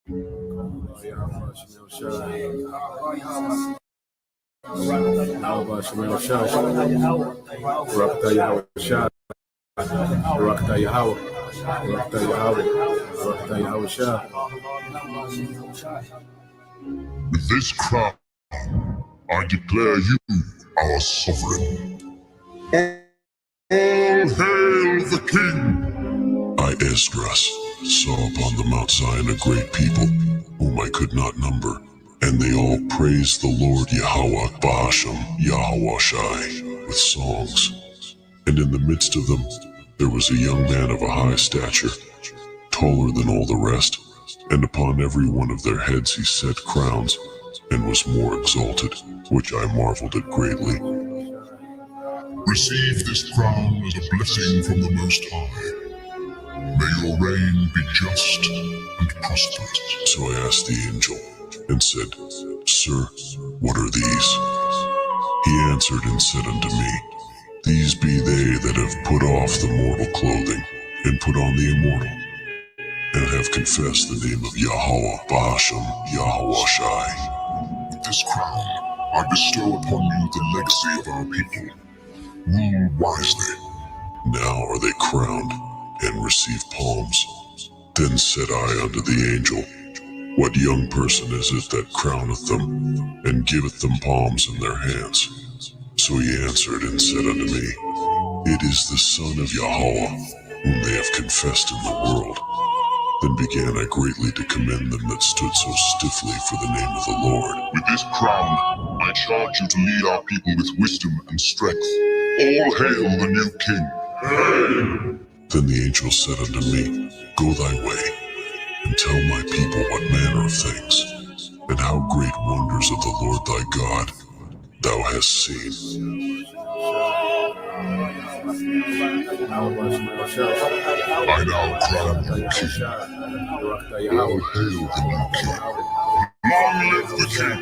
With this crown, I declare you our sovereign. All hail the king! I, Esdras, saw upon the Mount Zion a great people, whom I could not number, and they all praised the Lord Yahweh Bahashem Yahweh Shai with songs. And in the midst of them there was a young man of a high stature, taller than all the rest, and upon every one of their heads he set crowns, and was more exalted, which I marveled at greatly. Receive this crown as a blessing from the Most High. May your reign be just and prosperous. So I asked the angel, and said, Sir, what are these? He answered and said unto me, These be they that have put off the mortal clothing, and put on the immortal, and have confessed the name of Yahweh Bahashem Yahweh Shai. With this crown I bestow upon you the legacy of our people. Rule wisely. Now are they crowned, and receive palms. Then said I unto the angel, What young person is it that crowneth them, and giveth them palms in their hands? So he answered and said unto me, It is the Son of Yahweh, whom they have confessed in the world. Then began I greatly to commend them that stood so stiffly for the name of the Lord. With this crown, I charge you to lead our people with wisdom and strength. All hail the new king. Hail! Then the angel said unto me, Go thy way, and tell my people what manner of things, and how great wonders of the Lord thy God thou hast seen. I now crown you king. All hail the new king. Long live the king!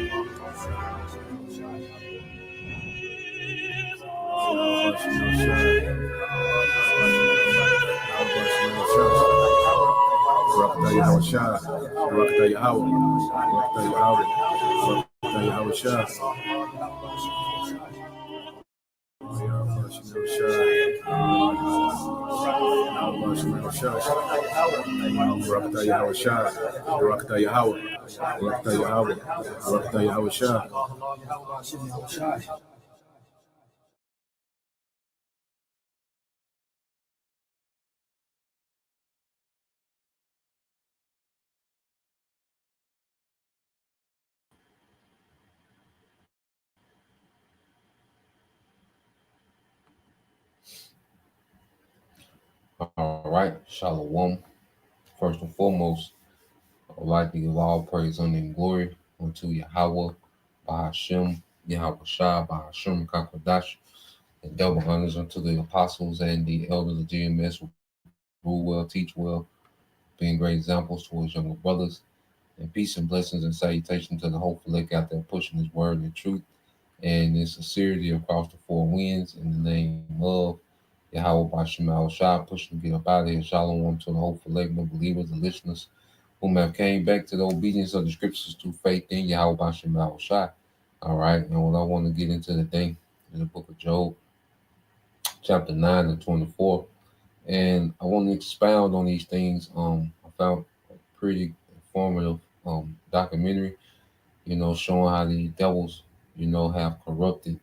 All right, Shalom. First and foremost, I would like to give all praise, honor, and glory unto Yahweh, Bahashem, Yahweh Shah, Bahashem, Kakodash, and double honors unto the apostles and the elders of GMS who rule well, teach well, being great examples towards younger brothers. And peace and blessings and salutation to the hopeful lake out there pushing his word and truth and in sincerity across the four winds in the name of Yahweh Bashim Al Shah, pushing to get up out of here. Shalom to the hopeful lake, the believers, the listeners whom have came back to the obedience of the scriptures through faith in Yahweh Bashim Al Shah. All right, and what I want to get into today is the book of Job, chapter 9 and 24. And I want to expound on these things. I found a pretty informative documentary, showing how the devils, have corrupted,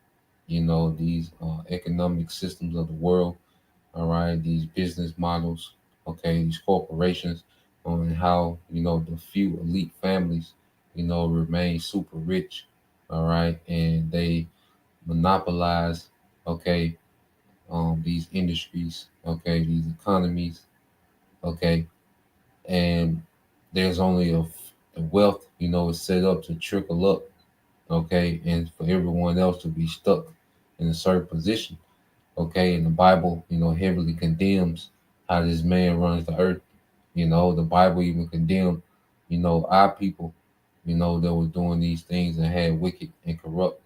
these economic systems of the world. All right, these business models, okay, these corporations, on how, the few elite families, remain super rich, all right, and they monopolize, okay, these industries, okay, these economies, okay, and there's only the wealth, is set up to trickle up, okay, and for everyone else to be stuck in a certain position, okay. And the Bible, heavily condemns how this man runs the earth. The Bible even condemned, our people, that were doing these things and had wicked and corrupt,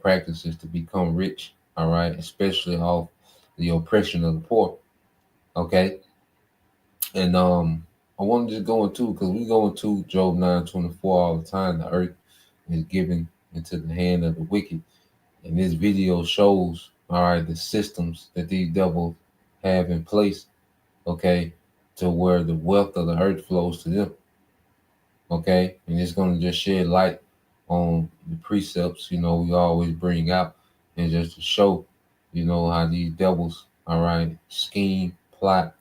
practices to become rich, all right, especially off the oppression of the poor, okay. And I want to just go into, because we go into Job 9:24 all the time. The earth is given into the hand of the wicked. And this video shows, all right, the systems that these devils have in place, okay, to where the wealth of the earth flows to them, okay? And it's going to just shed light on the precepts, we always bring out, and just to show, how these devils, all right, scheme, plot,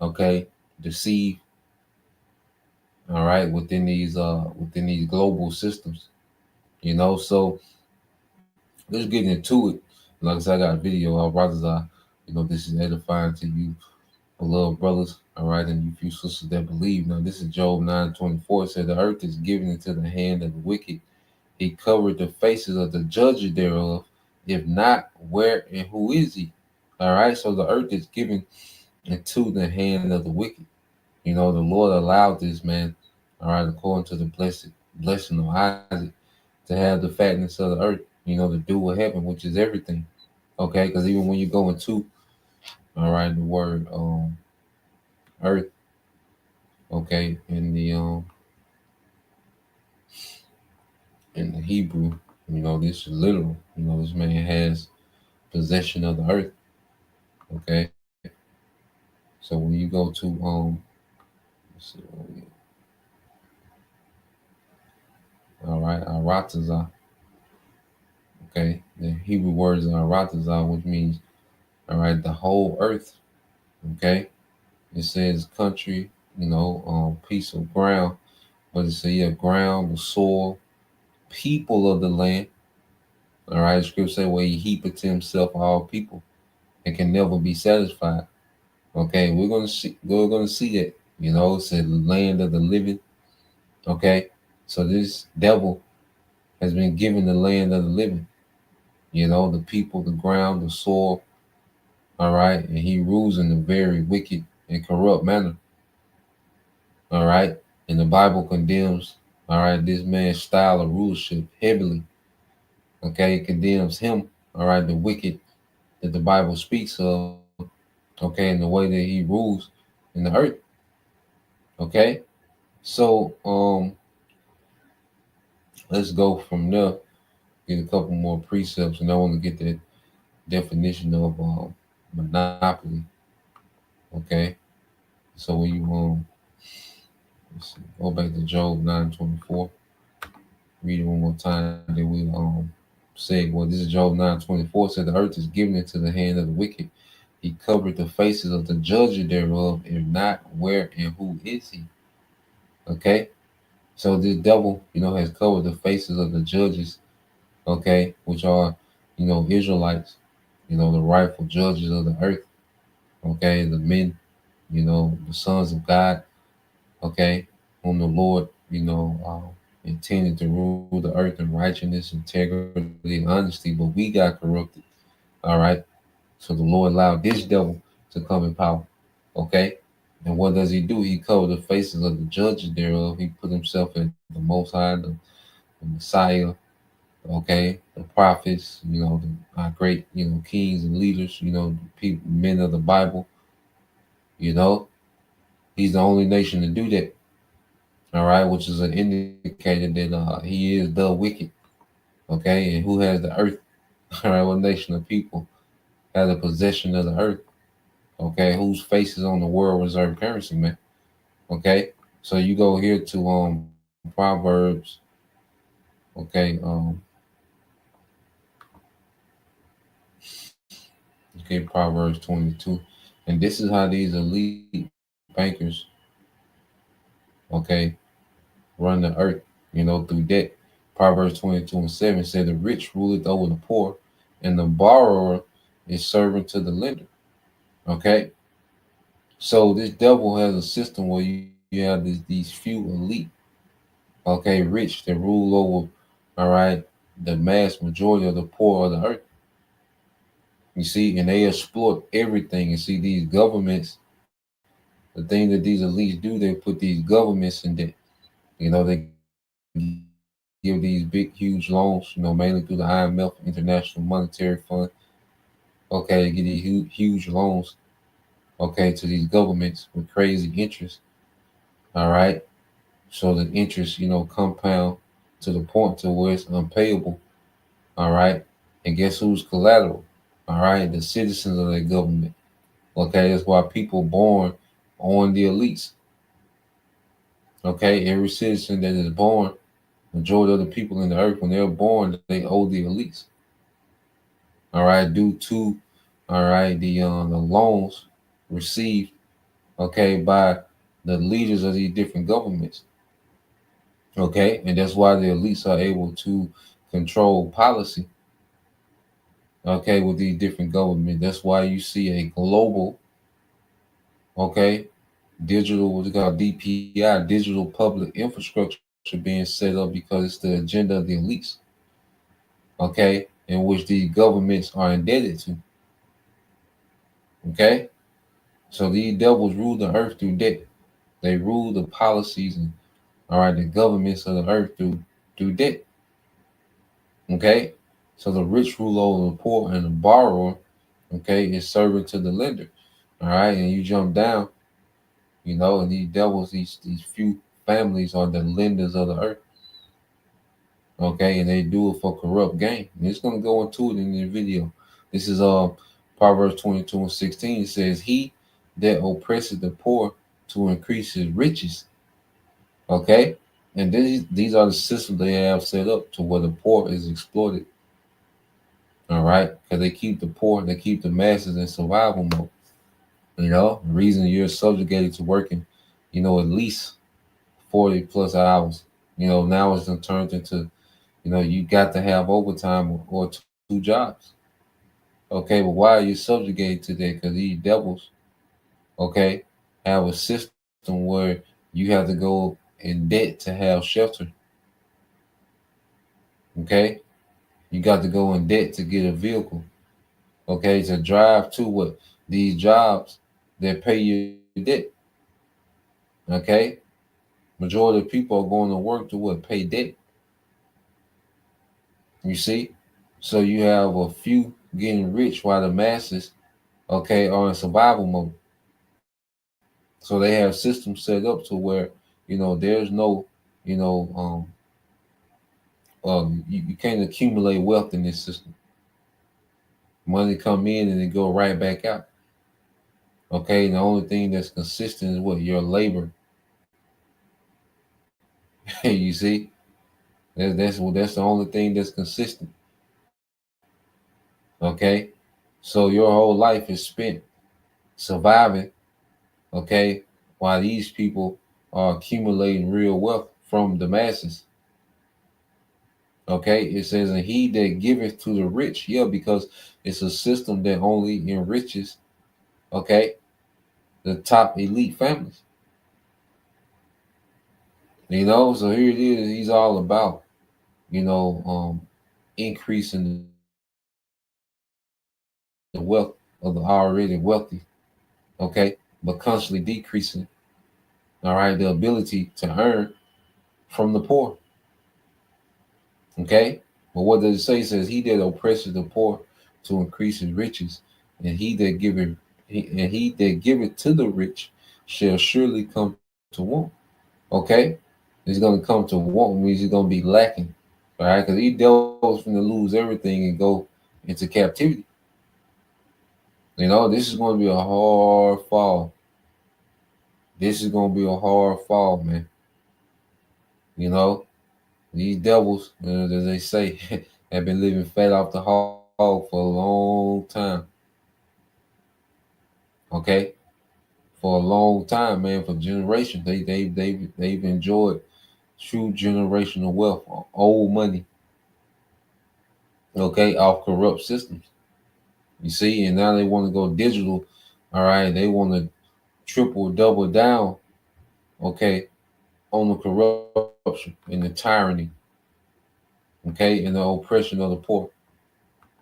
okay, deceive, all right, within these global systems, so let's get into it. Like I said, I got a video. Our brothers are, this is edifying to you, beloved brothers, all right, and you few sisters that believe. Now, this is Job 9:24. It said, the earth is given into the hand of the wicked. He covered the faces of the judges thereof. If not, where and who is he? All right, so the earth is given into the hand of the wicked. The Lord allowed this, man, all right, according to the blessing of Isaac, to have the fatness of the earth, the dew of heaven, which is everything. Okay, because even when you go into, all right, the word earth, okay, in the Hebrew, this is literal. This man has possession of the earth. Okay. So when you go to let's see, all right, Aratazah. Okay, the Hebrew words are Aratazah, which means, all right, the whole earth. Okay, it says country, piece of ground, but it says ground, the soil, people of the land. All right, the scripture say where he heapeth to himself all people and can never be satisfied. Okay, we're gonna see that. It said land of the living. Okay, so this devil has been given the land of the living. The people, the ground, the soil. All right, and he rules in a very wicked and corrupt manner. All right, and the Bible condemns, all right, this man's style of rulership heavily. Okay, it condemns him. All right, the wicked that the Bible speaks of. Okay, and the way that he rules in the earth. Okay, so let's go from there. Get a couple more precepts, and I want to get the definition of monopoly. Okay, so when you let's see, go back to Job 9:24. Read it one more time. Then we say, well, this is Job 9:24. Said the earth is given into the hand of the wicked. He covered the faces of the judges thereof. If not, where and who is he? Okay, so this devil, has covered the faces of the judges. Okay, which are, Israelites. The rightful judges of the earth. Okay, the men, the sons of God. Okay, whom the Lord, intended to rule the earth in righteousness, integrity, and honesty, but we got corrupted. All right. So the Lord allowed this devil to come in power. Okay. And what does he do? He covered the faces of the judges thereof. He put himself in the Most High, the Messiah, okay, the prophets, our great, kings and leaders, the people, men of the Bible. He's the only nation to do that. All right, which is an indicator that he is the wicked. Okay, and who has the earth? All right, what nation of people has a possession of the earth? Okay, whose face is on the world reserve currency, man? Okay, so you go here to Proverbs. Okay, Proverbs 22, and this is how these elite bankers, okay, run the earth, through debt. Proverbs 22:7 said, the rich ruleth over the poor, and the borrower is servant to the lender. Okay, so this devil has a system where you have these few elite, okay, rich that rule over, all right, the mass majority of the poor of the earth. You see, and they exploit everything. And see, these governments, the thing that these elites do, they put these governments in debt. They give these big, huge loans, mainly through the IMF, International Monetary Fund. Okay, they give these huge loans, okay, to these governments with crazy interest. All right. So the interest, compound to the point to where it's unpayable. All right. And guess who's collateral? All right. The citizens of that government. Okay. That's why people born on the elites. Okay. Every citizen that is born, majority of the people in the earth, when they're born, they owe the elites. All right. Due to, all right, the loans received, okay, by the leaders of these different governments. Okay. And that's why the elites are able to control policy, okay, with these different governments. That's why you see a global, okay, digital, what's called DPI, digital public infrastructure being set up because it's the agenda of the elites, okay, in which these governments are indebted to, okay. So these devils rule the earth through debt. They rule the policies and, all right, the governments of the earth through debt, okay. So the rich rule over the poor, and the borrower, okay, is serving to the lender, all right. And you jump down, and these devils, these few families are the lenders of the earth. Okay, and they do it for corrupt gain. And it's gonna go into it in the video. This is Proverbs 22:16. It says, "He that oppresses the poor to increase his riches." Okay, and these are the systems they have set up to where the poor is exploited. All right, because they keep the poor, they keep the masses in survival mode. The reason you're subjugated to working, at least 40 plus hours. Now it's turned into, you got to have overtime or two jobs. Okay, but why are you subjugated to that? Because these devils, okay, have a system where you have to go in debt to have shelter. Okay, you got to go in debt to get a vehicle. Okay, to drive to what these jobs that pay your debt. Okay, majority of people are going to work to what pay debt. You see, so you have a few getting rich while the masses, okay, are in survival mode. So they have systems set up to where, there's no, you know, you can't accumulate wealth in this system. Money come in and it go right back out. Okay, and the only thing that's consistent is what your labor. You see, that's the only thing that's consistent. Okay, so your whole life is spent surviving. Okay, while these people are accumulating real wealth from the masses. Okay, it says, and he that giveth to the rich, yeah, because it's a system that only enriches, okay, the top elite families. So here it is. He's all about, increasing the wealth of the already wealthy, okay, but constantly decreasing, all right, the ability to earn from the poor. Okay, but what does it say? It says, "He that oppresses the poor to increase his riches, and he that giveth to the rich shall surely come to want." Okay, he's going to come to want means he's going to be lacking. All right, because he devils going to lose everything and go into captivity. This is going to be a hard fall. This is going to be a hard fall, man. You know, these devils, as they say, have been living fat off the hog for a long time. Okay, for a long time, man, for generations, they've enjoyed true generational wealth, old money. Okay, off corrupt systems. You see, and now they want to go digital. All right, they want to triple, double down. Okay, on the corruption and the tyranny. Okay, and the oppression of the poor.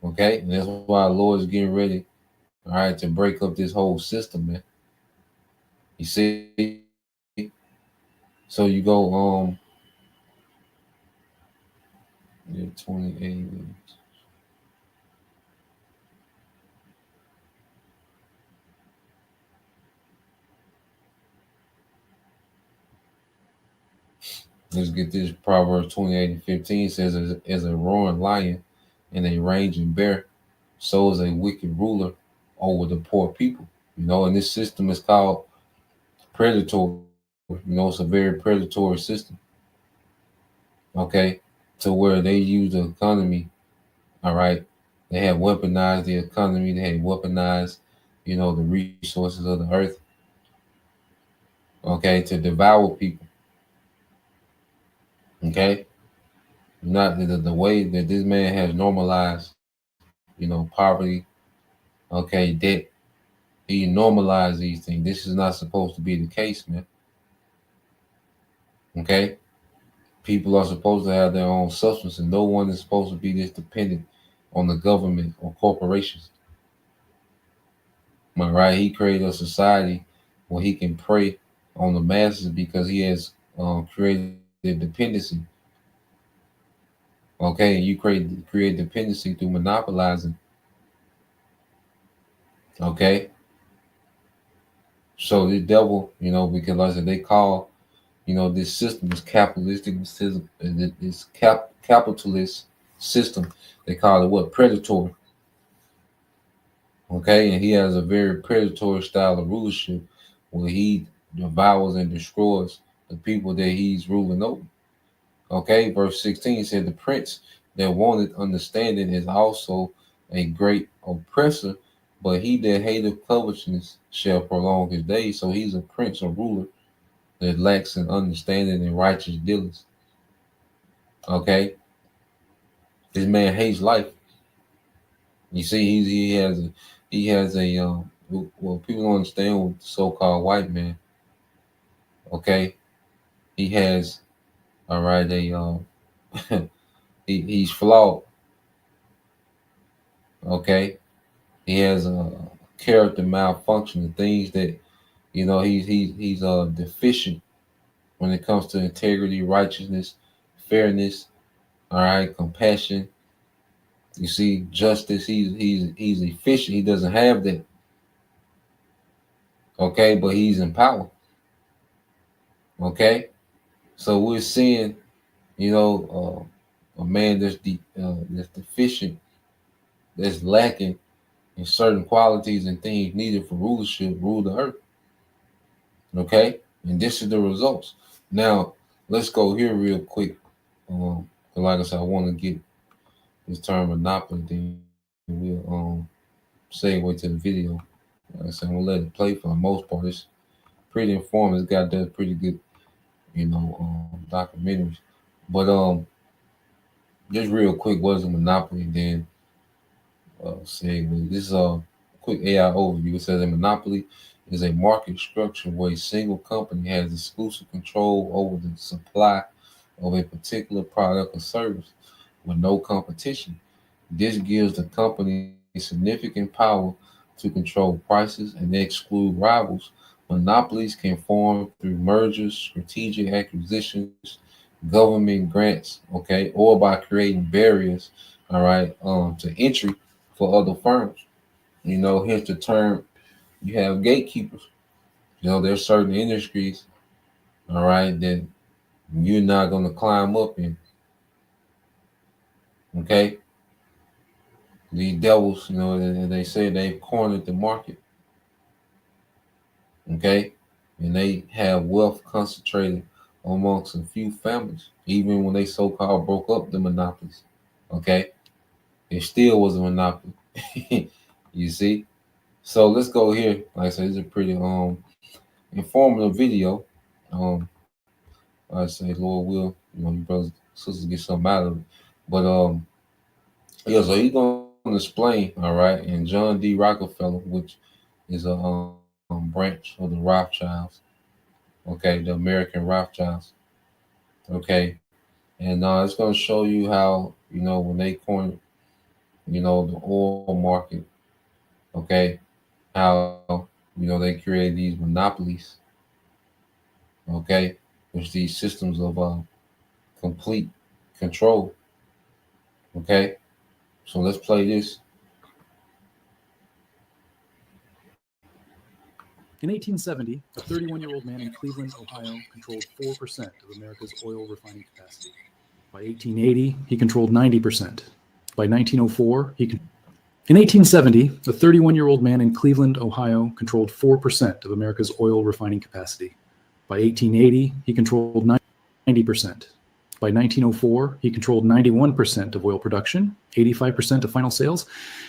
Okay, and that's why the Lord is getting ready. All right, to break up this whole system, man. You see, so you go 28. Let's get this. Proverbs 28:15 says, as a roaring lion and a raging bear, so is a wicked ruler over the poor people. And this system is called predatory. It's a very predatory system. Okay, to where they use the economy. All right, they have weaponized the economy. They have weaponized, the resources of the earth. Okay, to devour people. Okay, not the way that this man has normalized, poverty. Okay, debt. He normalized these things. This is not supposed to be the case, man. Okay, people are supposed to have their own substance, and no one is supposed to be this dependent on the government or corporations. Am I right? He created a society where he can prey on the masses because he has created dependency. Okay, and you create dependency through monopolizing. Okay, so the devil, because like I said, they call this system, this capitalistic system, this capitalist system, they call it what? Predatory. Okay, and he has a very predatory style of rulership where he devours and destroys the people that he's ruling over. Okay, verse 16 said, the prince that wanted understanding is also a great oppressor, but he that hateth covetousness shall prolong his days. So he's a prince or ruler that lacks in understanding and righteous dealings. Okay, this man hates life. You see, he has a people don't understand with the so-called white man. Okay, he has, all right, he's flawed. Okay, he has a character malfunction, the things that he's deficient when it comes to integrity, righteousness, fairness. All right, compassion. You see, justice. He's efficient. He doesn't have that. Okay, but he's in power. Okay, so we're seeing, a man that's deficient, that's lacking in certain qualities and things needed for rulership, rule the earth. Okay, and this is the results. Now, let's go here real quick. 'Cause like I said, I want to get this term monopoly, then we'll segue to the video. Like I said, I'm gonna let it play for the most part. It's pretty informative. This guy does pretty good, documentaries. But just real quick, what is a monopoly? Then segue. This is a quick AI overview. It says a monopoly is a market structure where a single company has exclusive control over the supply of a particular product or service with no competition. This gives the company significant power to control prices and exclude rivals. Monopolies can form through mergers, strategic acquisitions, government grants, okay, or by creating barriers, all right, to entry for other firms. Here's the term, you have gatekeepers. There's certain industries, all right, that you're not going to climb up in, okay? These devils, they say they've cornered the market, okay? And they have wealth concentrated amongst a few families, even when they so-called broke up the monopolies, okay? It still was a monopoly. You see? So let's go here. Like I said, it's a pretty informative video. Um, I say, Lord will, you brothers, sisters get something out of it. But yeah, so he's gonna explain, all right, and John D. Rockefeller, which is a branch of the Rothschilds, okay, the American Rothschilds, okay, and it's gonna show you how when they coined the oil market, okay, how they created these monopolies, okay, which these systems of complete control, okay. So let's play this. In 1870, a 31-year-old man in Cleveland, Ohio, controlled 4% of America's oil refining capacity. By 1880, he controlled 90%. By 1904, In 1870, a 31-year-old man in Cleveland, Ohio, controlled 4% of America's oil refining capacity. By 1880, he controlled 90%. By 1904, he controlled 91% of oil production, 85% of final sales,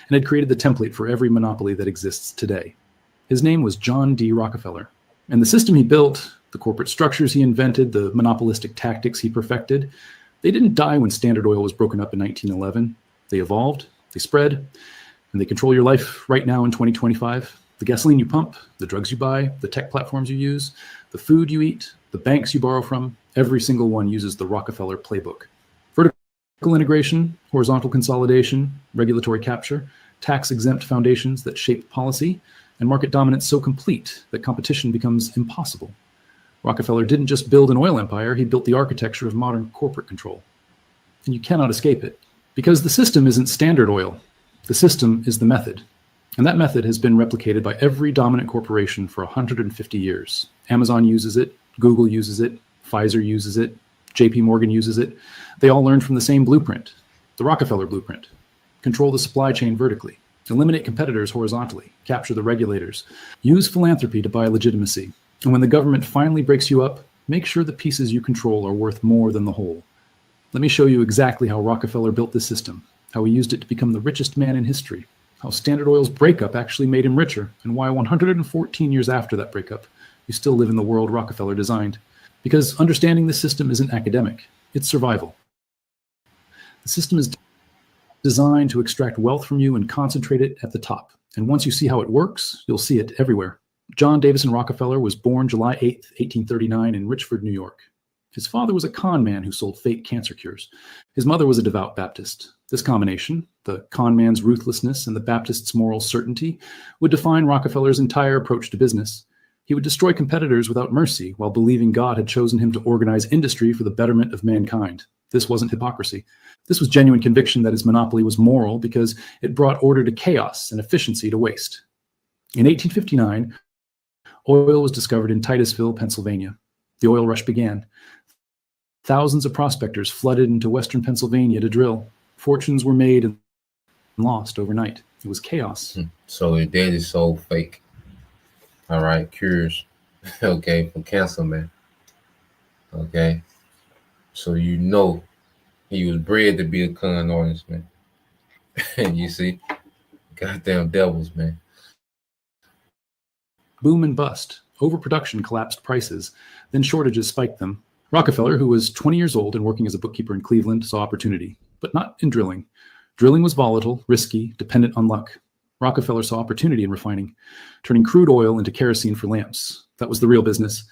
and had created the template for every monopoly that exists today. His name was John D. Rockefeller, and the system he built, the corporate structures he invented, the monopolistic tactics he perfected, they didn't die when Standard Oil was broken up in 1911. They evolved, they spread, and they control your life right now in 2025. The gasoline you pump, the drugs you buy, the tech platforms you use, the food you eat, the banks you borrow from, every single one uses the Rockefeller playbook. Vertical integration, horizontal consolidation, regulatory capture, tax-exempt foundations that shape policy, and market dominance so complete that competition becomes impossible. Rockefeller didn't just build an oil empire, he built the architecture of modern corporate control. And you cannot escape it. Because the system isn't Standard Oil, the system is the method. And that method has been replicated by every dominant corporation for 150 years. Amazon uses it, Google uses it, Pfizer uses it, JP Morgan uses it. They all learned from the same blueprint, the Rockefeller blueprint. Control the supply chain vertically, eliminate competitors horizontally, capture the regulators, use philanthropy to buy legitimacy. And when the government finally breaks you up, make sure the pieces you control are worth more than the whole. Let me show you exactly how Rockefeller built this system, how he used it to become the richest man in history, how Standard Oil's breakup actually made him richer, and why 114 years after that breakup, you still live in the world Rockefeller designed. Because understanding the system isn't academic, it's survival. The system is designed to extract wealth from you and concentrate it at the top. And once you see how it works, you'll see it everywhere. John Davison Rockefeller was born July 8, 1839 in Richford, New York. His father was a con man who sold fake cancer cures. His mother was a devout Baptist. This combination, the con man's ruthlessness and the Baptist's moral certainty, would define Rockefeller's entire approach to business. He would destroy competitors without mercy while believing God had chosen him to organize industry for the betterment of mankind. This wasn't hypocrisy. This was genuine conviction that his monopoly was moral because it brought order to chaos and efficiency to waste. In 1859, oil was discovered in Titusville, Pennsylvania. The oil rush began. Thousands of prospectors flooded into western Pennsylvania to drill. Fortunes were made and lost overnight. It was chaos. So his daddy sold fake. All right, cures. Okay, for cancer, man. Okay. So you know he was bred to be a con artist, man. And you see, goddamn devils, man. Boom and bust. Overproduction collapsed prices. Then shortages spiked them. Rockefeller, who was 20 years old and working as a bookkeeper in Cleveland, saw opportunity, but not in drilling. Drilling was volatile, risky, dependent on luck. Rockefeller saw opportunity in refining, turning crude oil into kerosene for lamps. That was the real business.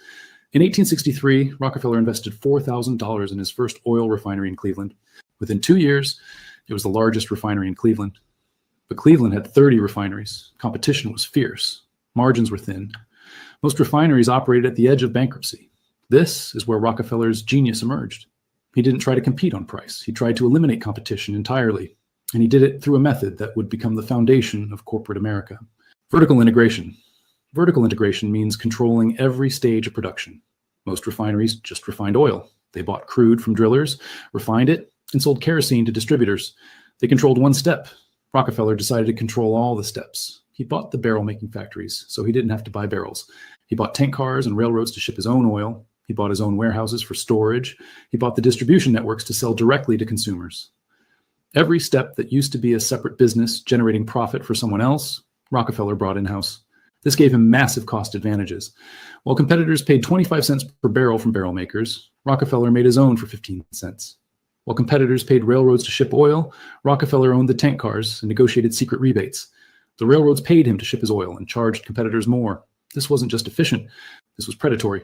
In 1863, Rockefeller invested $4,000 in his first oil refinery in Cleveland. Within 2 years, it was the largest refinery in Cleveland. But Cleveland had 30 refineries. Competition was fierce. Margins were thin. Most refineries operated at the edge of bankruptcy. This is where Rockefeller's genius emerged. He didn't try to compete on price. He tried to eliminate competition entirely. And he did it through a method that would become the foundation of corporate America. Vertical integration. Vertical integration means controlling every stage of production. Most refineries just refined oil. They bought crude from drillers, refined it, and sold kerosene to distributors. They controlled one step. Rockefeller decided to control all the steps. He bought the barrel-making factories, so he didn't have to buy barrels. He bought tank cars and railroads to ship his own oil. He bought his own warehouses for storage. He bought the distribution networks to sell directly to consumers. Every step that used to be a separate business generating profit for someone else, Rockefeller brought in-house. This gave him massive cost advantages. While competitors paid 25 cents per barrel from barrel makers, Rockefeller made his own for 15 cents. While competitors paid railroads to ship oil, Rockefeller owned the tank cars and negotiated secret rebates. The railroads paid him to ship his oil and charged competitors more. This wasn't just efficient, this was predatory.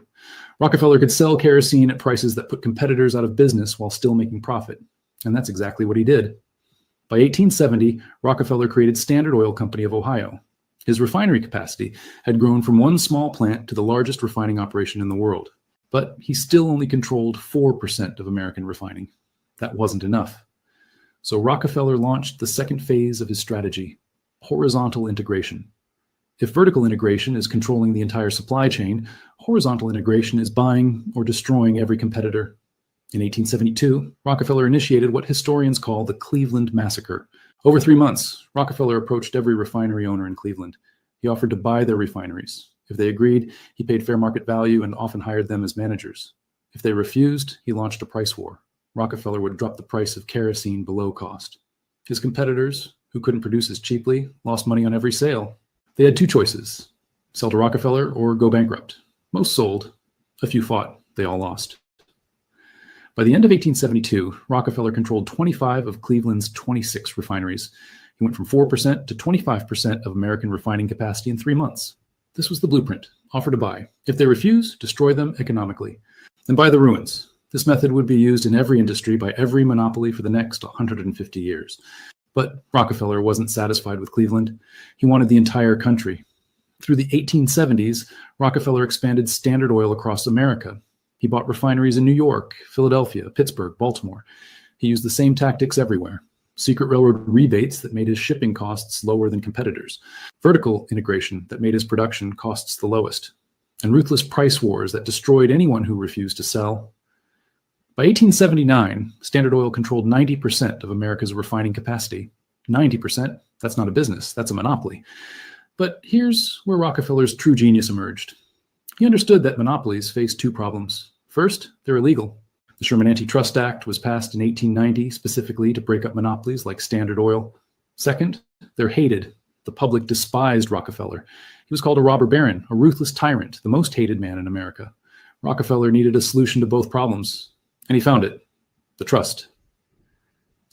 Rockefeller could sell kerosene at prices that put competitors out of business while still making profit. And that's exactly what he did. By 1870, Rockefeller created Standard Oil Company of Ohio. His refinery capacity had grown from one small plant to the largest refining operation in the world. But he still only controlled 4% of American refining. That wasn't enough. So Rockefeller launched the second phase of his strategy, horizontal integration. If vertical integration is controlling the entire supply chain, horizontal integration is buying or destroying every competitor. In 1872, Rockefeller initiated what historians call the Cleveland Massacre. Over 3 months, Rockefeller approached every refinery owner in Cleveland. He offered to buy their refineries. If they agreed, he paid fair market value and often hired them as managers. If they refused, he launched a price war. Rockefeller would drop the price of kerosene below cost. His competitors, who couldn't produce as cheaply, lost money on every sale. They had 2 choices: sell to Rockefeller or go bankrupt. Most sold. A few fought. They all lost. By the end of 1872, Rockefeller controlled 25 of Cleveland's 26 refineries. He went from 4% to 25% of American refining capacity in 3 months. This was the blueprint: offer to buy. If they refuse, destroy them economically. Then buy the ruins. This method would be used in every industry by every monopoly for the next 150 years. But Rockefeller wasn't satisfied with Cleveland. He wanted the entire country. Through the 1870s, Rockefeller expanded Standard Oil across America. He bought refineries in New York, Philadelphia, Pittsburgh, Baltimore. He used the same tactics everywhere: secret railroad rebates that made his shipping costs lower than competitors, vertical integration that made his production costs the lowest, and ruthless price wars that destroyed anyone who refused to sell. By 1879, Standard Oil controlled 90% of America's refining capacity. 90%? That's not a business, that's a monopoly. But here's where Rockefeller's true genius emerged. He understood that monopolies face 2 problems. First, they're illegal. The Sherman Antitrust Act was passed in 1890 specifically to break up monopolies like Standard Oil. Second, they're hated. The public despised Rockefeller. He was called a robber baron, a ruthless tyrant, the most hated man in America. Rockefeller needed a solution to both problems, and he found it: the trust.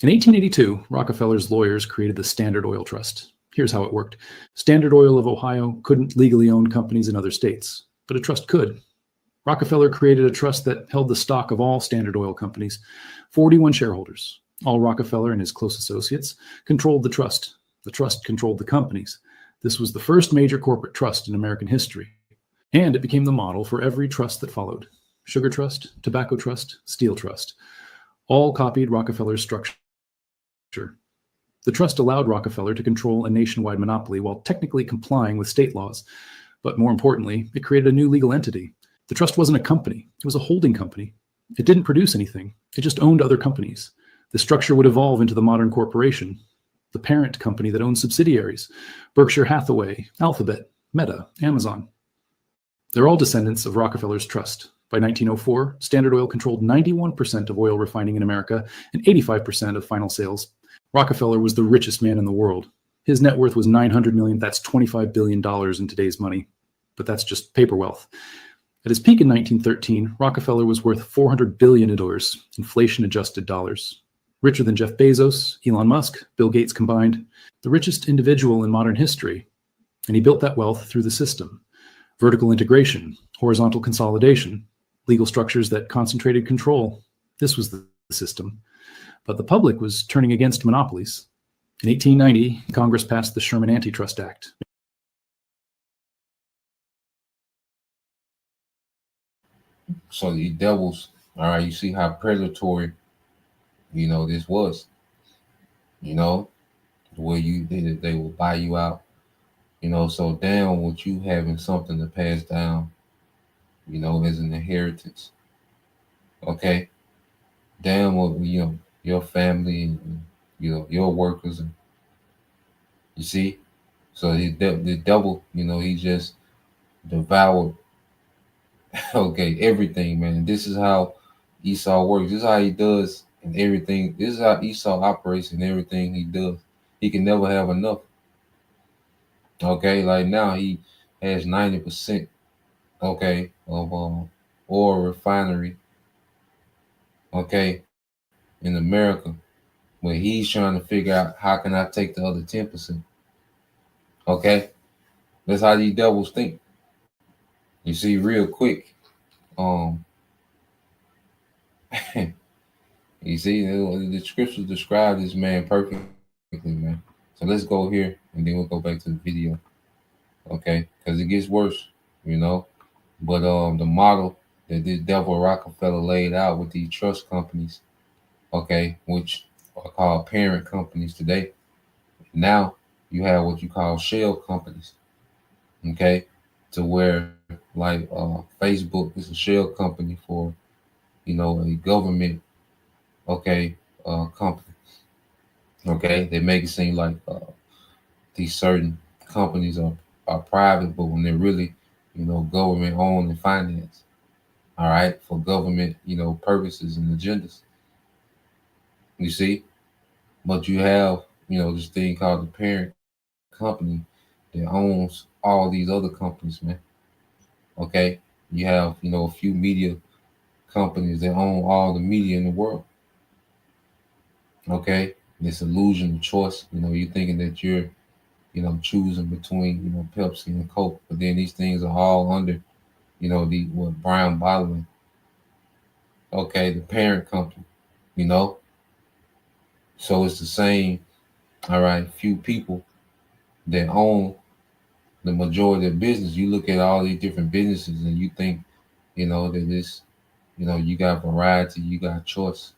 In 1882, Rockefeller's lawyers created the Standard Oil Trust. Here's how it worked. Standard Oil of Ohio couldn't legally own companies in other states, but a trust could. Rockefeller created a trust that held the stock of all Standard Oil companies. 41 shareholders, all Rockefeller and his close associates, controlled the trust. The trust controlled the companies. This was the first major corporate trust in American history, and it became the model for every trust that followed: Sugar Trust, Tobacco Trust, Steel Trust. All copied Rockefeller's structure. The trust allowed Rockefeller to control a nationwide monopoly while technically complying with state laws. But more importantly, it created a new legal entity. The trust wasn't a company. It was a holding company. It didn't produce anything. It just owned other companies. The structure would evolve into the modern corporation, the parent company that owns subsidiaries: Berkshire Hathaway, Alphabet, Meta, Amazon. They're all descendants of Rockefeller's trust. By 1904, Standard Oil controlled 91% of oil refining in America and 85% of final sales. Rockefeller was the richest man in the world. His net worth was $900 million. That's $25 billion in today's money. But that's just paper wealth. At his peak in 1913, Rockefeller was worth $400 billion, inflation-adjusted dollars. Richer than Jeff Bezos, Elon Musk, Bill Gates combined. The richest individual in modern history. And he built that wealth through the system: vertical integration, horizontal consolidation, legal structures that concentrated control. This was the system. But the public was turning against monopolies. In 1890, Congress passed the Sherman Antitrust Act. So the devils, all right, you see how predatory, this was. The way they will buy you out. So down with you having something to pass down, as an inheritance. Okay? Down with, your family and, your workers. And you see? So the devil, he just devoured, okay, everything, man. This is how Esau works. This is how he does in everything. This is how Esau operates in everything he does. He can never have enough. Okay, like now he has 90%, okay, of oil refinery, okay, in America, but he's trying to figure out how can I take the other 10%. Okay, that's how these devils think. You see, real quick, you see, the scriptures describe this man perfectly, man. So let's go here, and then we'll go back to the video, okay? Because it gets worse, But the model that this devil Rockefeller laid out with these trust companies, okay, which are called parent companies today. Now you have what you call shell companies, Okay, to where like Facebook is a shell company for a government, okay, company. Okay, they make it seem like these certain companies are private, but when they're really government owned and financed. All right, for government purposes and agendas. You see, but you have this thing called the parent company that owns all these other companies, man. Okay, you have a few media companies that own all the media in the world. Okay, this illusion of choice. You're thinking that you're choosing between Pepsi and Coke, but then these things are all under the what Brown Bottling. Okay, the parent company. You know, so it's the same. All right, few people that own the majority of business. You look at all these different businesses and you think that this you got variety, you got choice.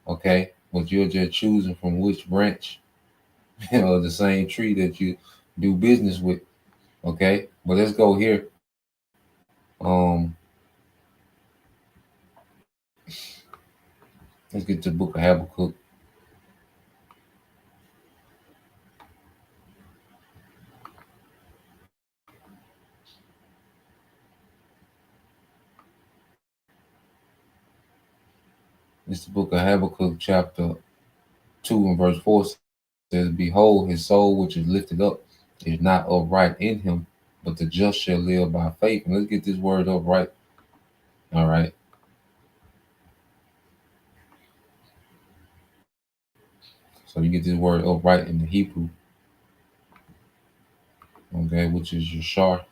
Okay, but you're just choosing from which branch the same tree that you do business with. Okay, but let's go here. Um, let's get to the book of Habakkuk. It's the book of Habakkuk, chapter 2 and verse 4 says, "Behold, his soul which is lifted up is not upright in him, but the just shall live by faith." And let's get this word upright. All right. So you get this word upright in the Hebrew, okay, which is Yashar.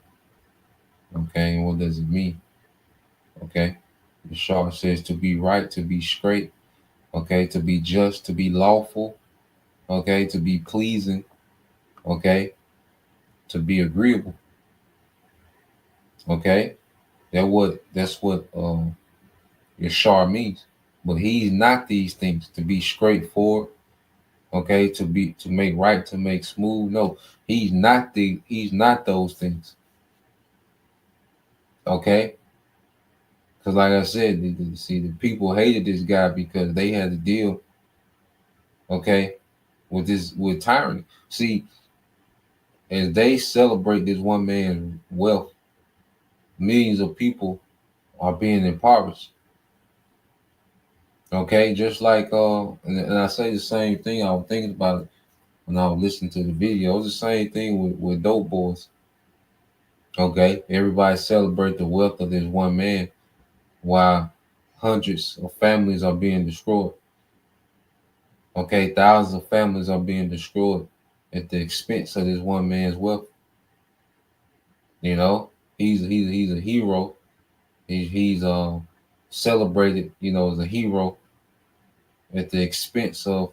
Okay, and what does it mean? Okay. Yashar says to be right, to be straight, okay, to be just, to be lawful, okay, to be pleasing, okay, to be agreeable. Okay. That's what Yashar means. But he's not these things, to be straightforward, okay, to make right, to make smooth. No, he's not those things. Okay. Because like I said, the people hated this guy because they had to deal, okay, with tyranny. See, as they celebrate this one man's wealth, millions of people are being impoverished. Okay, just like and I say the same thing. I was thinking about it when I was listening to the video. It was the same thing with dope boys. Okay, everybody celebrate the wealth of this one man while hundreds of families are being destroyed. Okay, thousands of families are being destroyed at the expense of this one man's wealth. You know, he's a hero. He's celebrated, as a hero at the expense of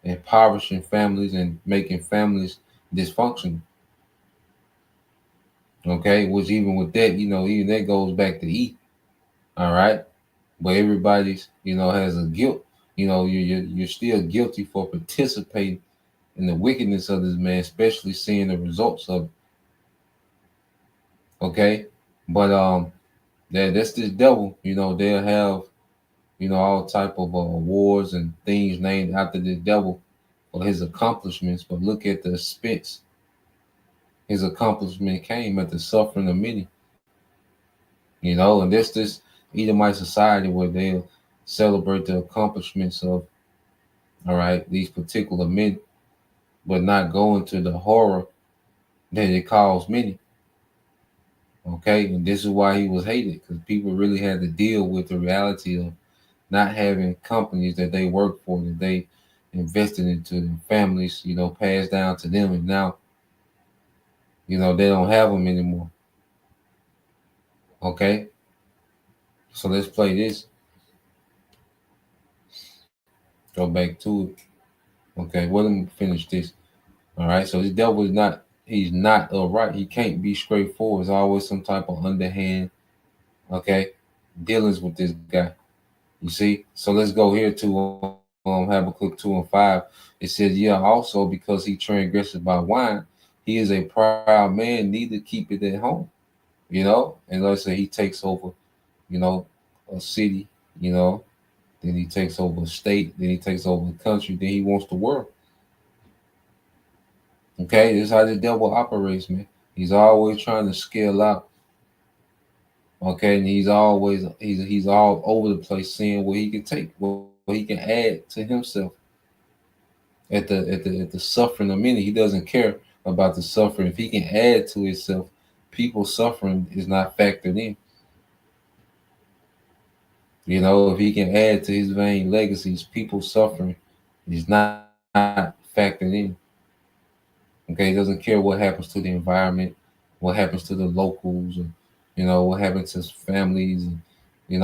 impoverishing families and making families dysfunctional. Okay, which even with that, even that goes back to eat. All right, but everybody's, has a guilt. You're still guilty for participating in the wickedness of this man, especially seeing the results of it. Okay, but that's this devil. They'll have all type of awards and things named after the devil for his accomplishments. But look at the expense his accomplishment came at the suffering of many. And that's this Edomite society where they'll celebrate the accomplishments of these particular men, but not go into the horror that it caused many. Okay, and this is why he was hated, because people really had to deal with the reality of not having companies that they work for, that they invested into, and families, passed down to them, and now, they don't have them anymore. Okay, so let's play this. Go back to it. Okay, well, let me finish this. All right, so this devil he's not upright. He can't be straightforward. There's always some type of underhand, okay, dealings with this guy. You see? So let's go here to Habakkuk 2 and 5. It says, yeah, also because he transgresses by wine, he is a proud man, neither keep it at home. And let's say he takes over, a city, then he takes over a state, then he takes over the country, then he wants the world. Okay, this is how the devil operates, man. He's always trying to scale out. Okay, and he's all over the place, seeing what he can take, what he can add to himself. At the suffering of many, he doesn't care about the suffering. If he can add to himself, people's suffering is not factored in. If he can add to his vain legacies, people's suffering is not factored in. Okay, he doesn't care what happens to the environment, what happens to the locals, and what happens to his families, and he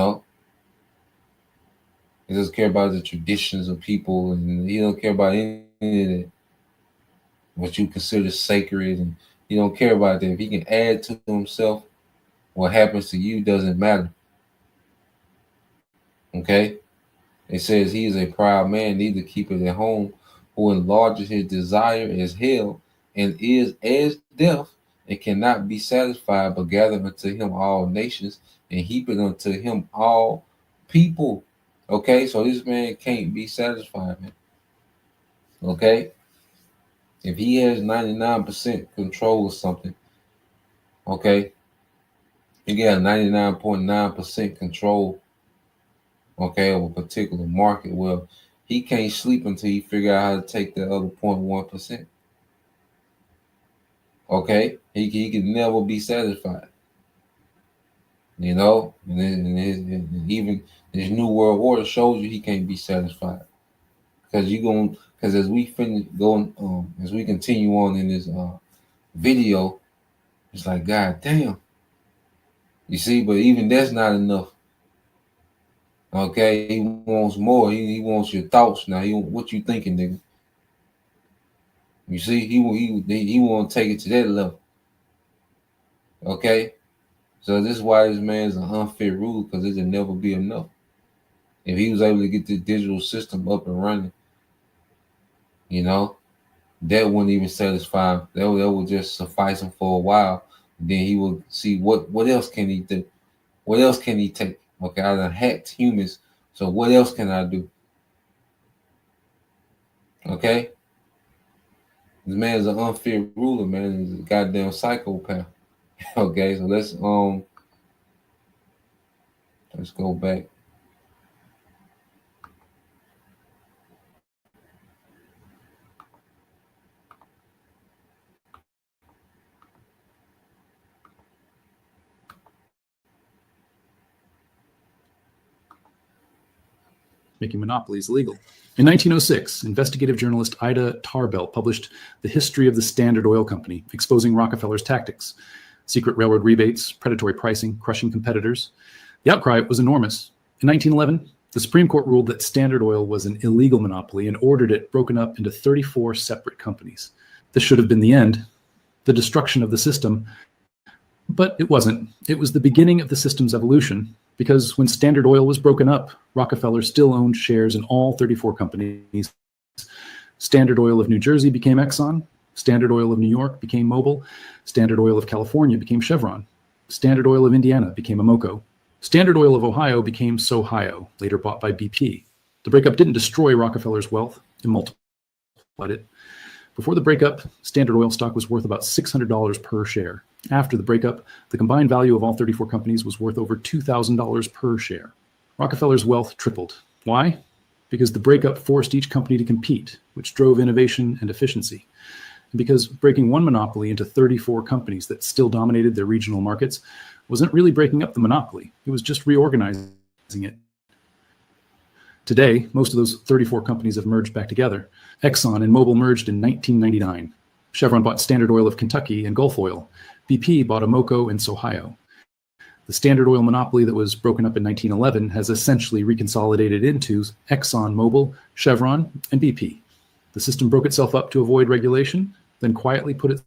doesn't care about the traditions of people, and he don't care about any of that, what you consider sacred, and he don't care about that. If he can add to himself, what happens to you doesn't matter. Okay? It says he is a proud man, neither keepeth at home, who enlarges his desire as hell, and is as death, and cannot be satisfied, but gather unto him all nations, and heap it unto him all people. Okay, so this man can't be satisfied, man. Okay? If he has 99% control of something, okay, he got 99.9% control, okay, of a particular market. Well, he can't sleep until he figure out how to take the other 0.1%. Okay, he can never be satisfied. And even this new world order shows you he can't be satisfied, because as we finish going, as we continue on in this video, it's like, God damn, you see, but even that's not enough. Okay, he wants more. He wants your thoughts now. What you thinking, nigga? You see, he want to take it to that level. Okay, so this is why this man is an unfit ruler, because it'll never be enough. If he was able to get the digital system up and running, that wouldn't even satisfy him. That would just suffice him for a while. Then he will see what else can he do? What else can he take? Okay, I done hacked humans, so what else can I do? Okay? This man is an unfit ruler, man. He's a goddamn psychopath. Okay, so let's go back. Making monopolies legal. In 1906, investigative journalist Ida Tarbell published The History of the Standard Oil Company, exposing Rockefeller's tactics, secret railroad rebates, predatory pricing, crushing competitors. The outcry was enormous. In 1911, the Supreme Court ruled that Standard Oil was an illegal monopoly and ordered it broken up into 34 separate companies. This should have been the end, the destruction of the system, but it wasn't. It was the beginning of the system's evolution, because when Standard Oil was broken up, Rockefeller still owned shares in all 34 companies. Standard Oil of New Jersey became Exxon. Standard Oil of New York became Mobil. Standard Oil of California became Chevron. Standard Oil of Indiana became Amoco. Standard Oil of Ohio became Sohio, later bought by BP. The breakup didn't destroy Rockefeller's wealth, it multiplied it. Before the breakup, Standard Oil stock was worth about $600 per share. After the breakup, the combined value of all 34 companies was worth over $2,000 per share. Rockefeller's wealth tripled. Why? Because the breakup forced each company to compete, which drove innovation and efficiency. And because breaking one monopoly into 34 companies that still dominated their regional markets wasn't really breaking up the monopoly, it was just reorganizing it. Today, most of those 34 companies have merged back together. Exxon and Mobil merged in 1999. Chevron bought Standard Oil of Kentucky and Gulf Oil. BP bought Amoco and Sohio. The Standard Oil monopoly that was broken up in 1911 has essentially reconsolidated into Exxon, Mobil, Chevron, and BP. The system broke itself up to avoid regulation, then quietly put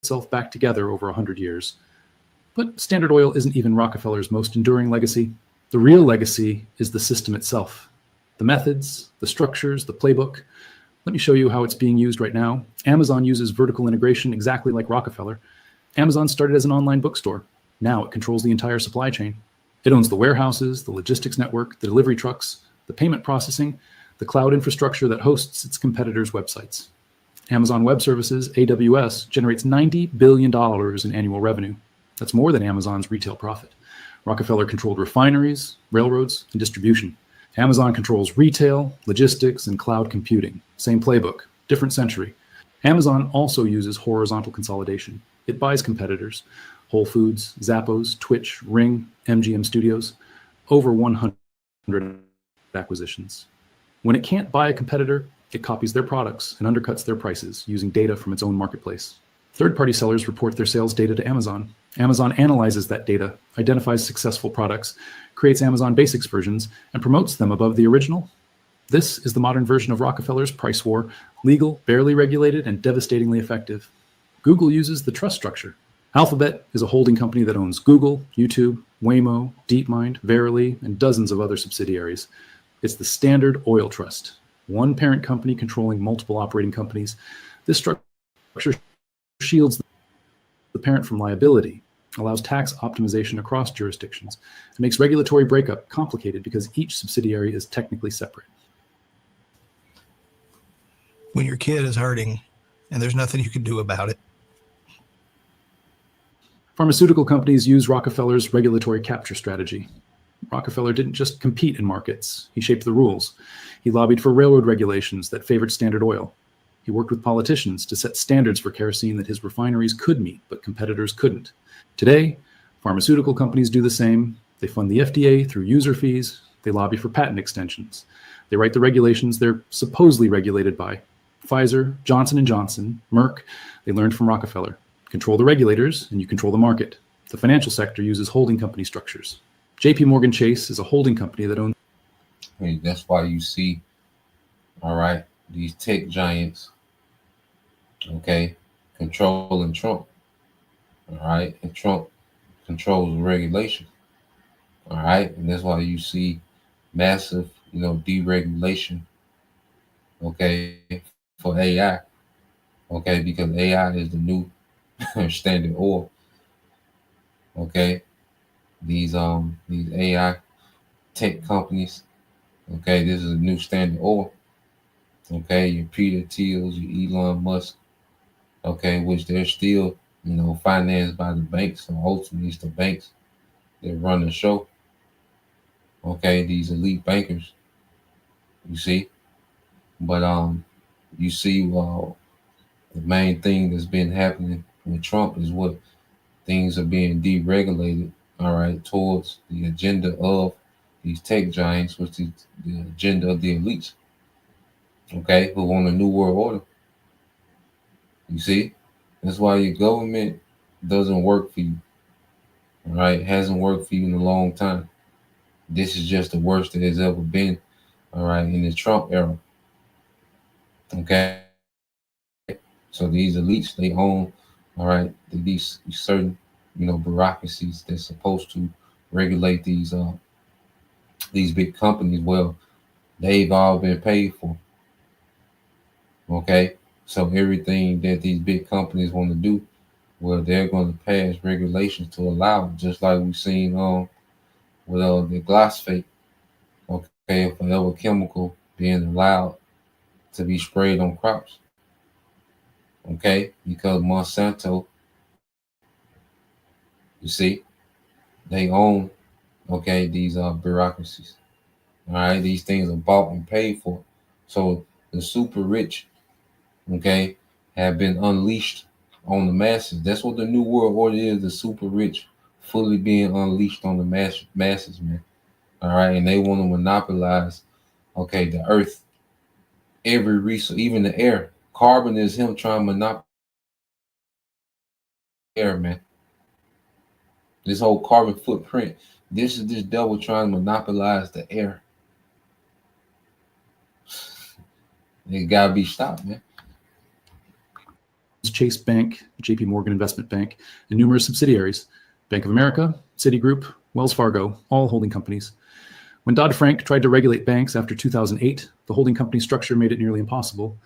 itself back together over 100 years. But Standard Oil isn't even Rockefeller's most enduring legacy. The real legacy is the system itself. The methods, the structures, the playbook. Let me show you how it's being used right now. Amazon uses vertical integration exactly like Rockefeller. Amazon started as an online bookstore. Now it controls the entire supply chain. It owns the warehouses, the logistics network, the delivery trucks, the payment processing, the cloud infrastructure that hosts its competitors' websites. Amazon Web Services, AWS, generates $90 billion in annual revenue. That's more than Amazon's retail profit. Rockefeller controlled refineries, railroads, and distribution. Amazon controls retail, logistics, and cloud computing. Same playbook, different century. Amazon also uses horizontal consolidation. It buys competitors, Whole Foods, Zappos, Twitch, Ring, MGM Studios, over 100 acquisitions. When it can't buy a competitor, it copies their products and undercuts their prices using data from its own marketplace. Third-party sellers report their sales data to Amazon. Amazon analyzes that data, identifies successful products, creates Amazon Basics versions, and promotes them above the original. This is the modern version of Rockefeller's price war, legal, barely regulated, and devastatingly effective. Google uses the trust structure. Alphabet is a holding company that owns Google, YouTube, Waymo, DeepMind, Verily, and dozens of other subsidiaries. It's the Standard Oil Trust, one parent company controlling multiple operating companies. This structure shields the parent from liability, allows tax optimization across jurisdictions, and makes regulatory breakup complicated because each subsidiary is technically separate. When your kid is hurting and there's nothing you can do about it. Pharmaceutical companies use Rockefeller's regulatory capture strategy. Rockefeller didn't just compete in markets, he shaped the rules. He lobbied for railroad regulations that favored Standard Oil. He worked with politicians to set standards for kerosene that his refineries could meet, but competitors couldn't. Today, pharmaceutical companies do the same. They fund the FDA through user fees. They lobby for patent extensions. They write the regulations they're supposedly regulated by. Pfizer, Johnson & Johnson, Merck, they learned from Rockefeller. Control the regulators, and you control the market. The financial sector uses holding company structures. JP Morgan Chase is a holding company that owns. That's why you see, all right, these tech giants, okay, controlling Trump, all right, and Trump controls the regulation, all right, and that's why you see massive, deregulation, okay, for AI, okay, because AI is the new Standard Oil, okay, these AI tech companies, okay, this is a new Standard Oil. Okay, your Peter Thiels, your Elon Musk, okay, which they're still, financed by the banks. So ultimately, it's the banks that run the show. Okay, these elite bankers, you see. But you see, the main thing that's been happening with Trump is what things are being deregulated. All right, towards the agenda of these tech giants, which is the agenda of the elites. Okay, who want a new world order. You see, that's why your government doesn't work for you. All right, it hasn't worked for you in a long time. This is just the worst that has ever been. All right, in the Trump era. Okay, so these elites, they own, all right, these certain, bureaucracies that's supposed to regulate these big companies. Well, they've all been paid for. Okay, so everything that these big companies want to do, well, they're going to pass regulations to allow it, just like we've seen with the glyphosate, okay, Forever Chemical being allowed to be sprayed on crops, okay, because Monsanto, you see, they own, okay, these bureaucracies. All right, these things are bought and paid for. So the super rich, okay, have been unleashed on the masses. That's what the new world order is, the super rich fully being unleashed on the masses, man. All right, and they want to monopolize, okay, the earth, every resource, even the air. Carbon is him trying to monopolize air, man. This whole carbon footprint, this is this devil trying to monopolize the air. It gotta be stopped, man. Chase Bank, JP Morgan Investment Bank, and numerous subsidiaries. Bank of America, Citigroup, Wells Fargo, all holding companies. When Dodd-Frank tried to regulate banks after 2008, the holding company structure made it nearly impossible.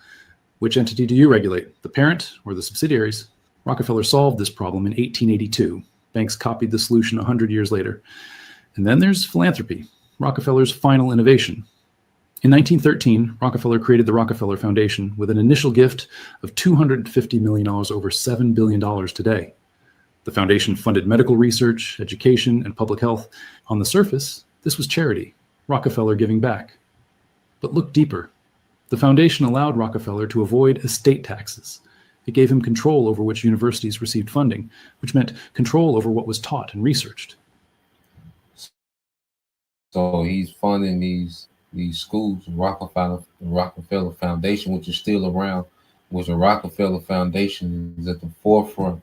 Which entity do you regulate, the parent or the subsidiaries? Rockefeller solved this problem in 1882. Banks copied the solution 100 years later. And then there's philanthropy, Rockefeller's final innovation. In 1913, Rockefeller created the Rockefeller Foundation with an initial gift of $250 million, over $7 billion today. The foundation funded medical research, education, and public health. On the surface, this was charity, Rockefeller giving back. But look deeper. The foundation allowed Rockefeller to avoid estate taxes. It gave him control over which universities received funding, which meant control over what was taught and researched. So he's funding these schools. Rockefeller Foundation, which is still around, which the Rockefeller Foundation is at the forefront,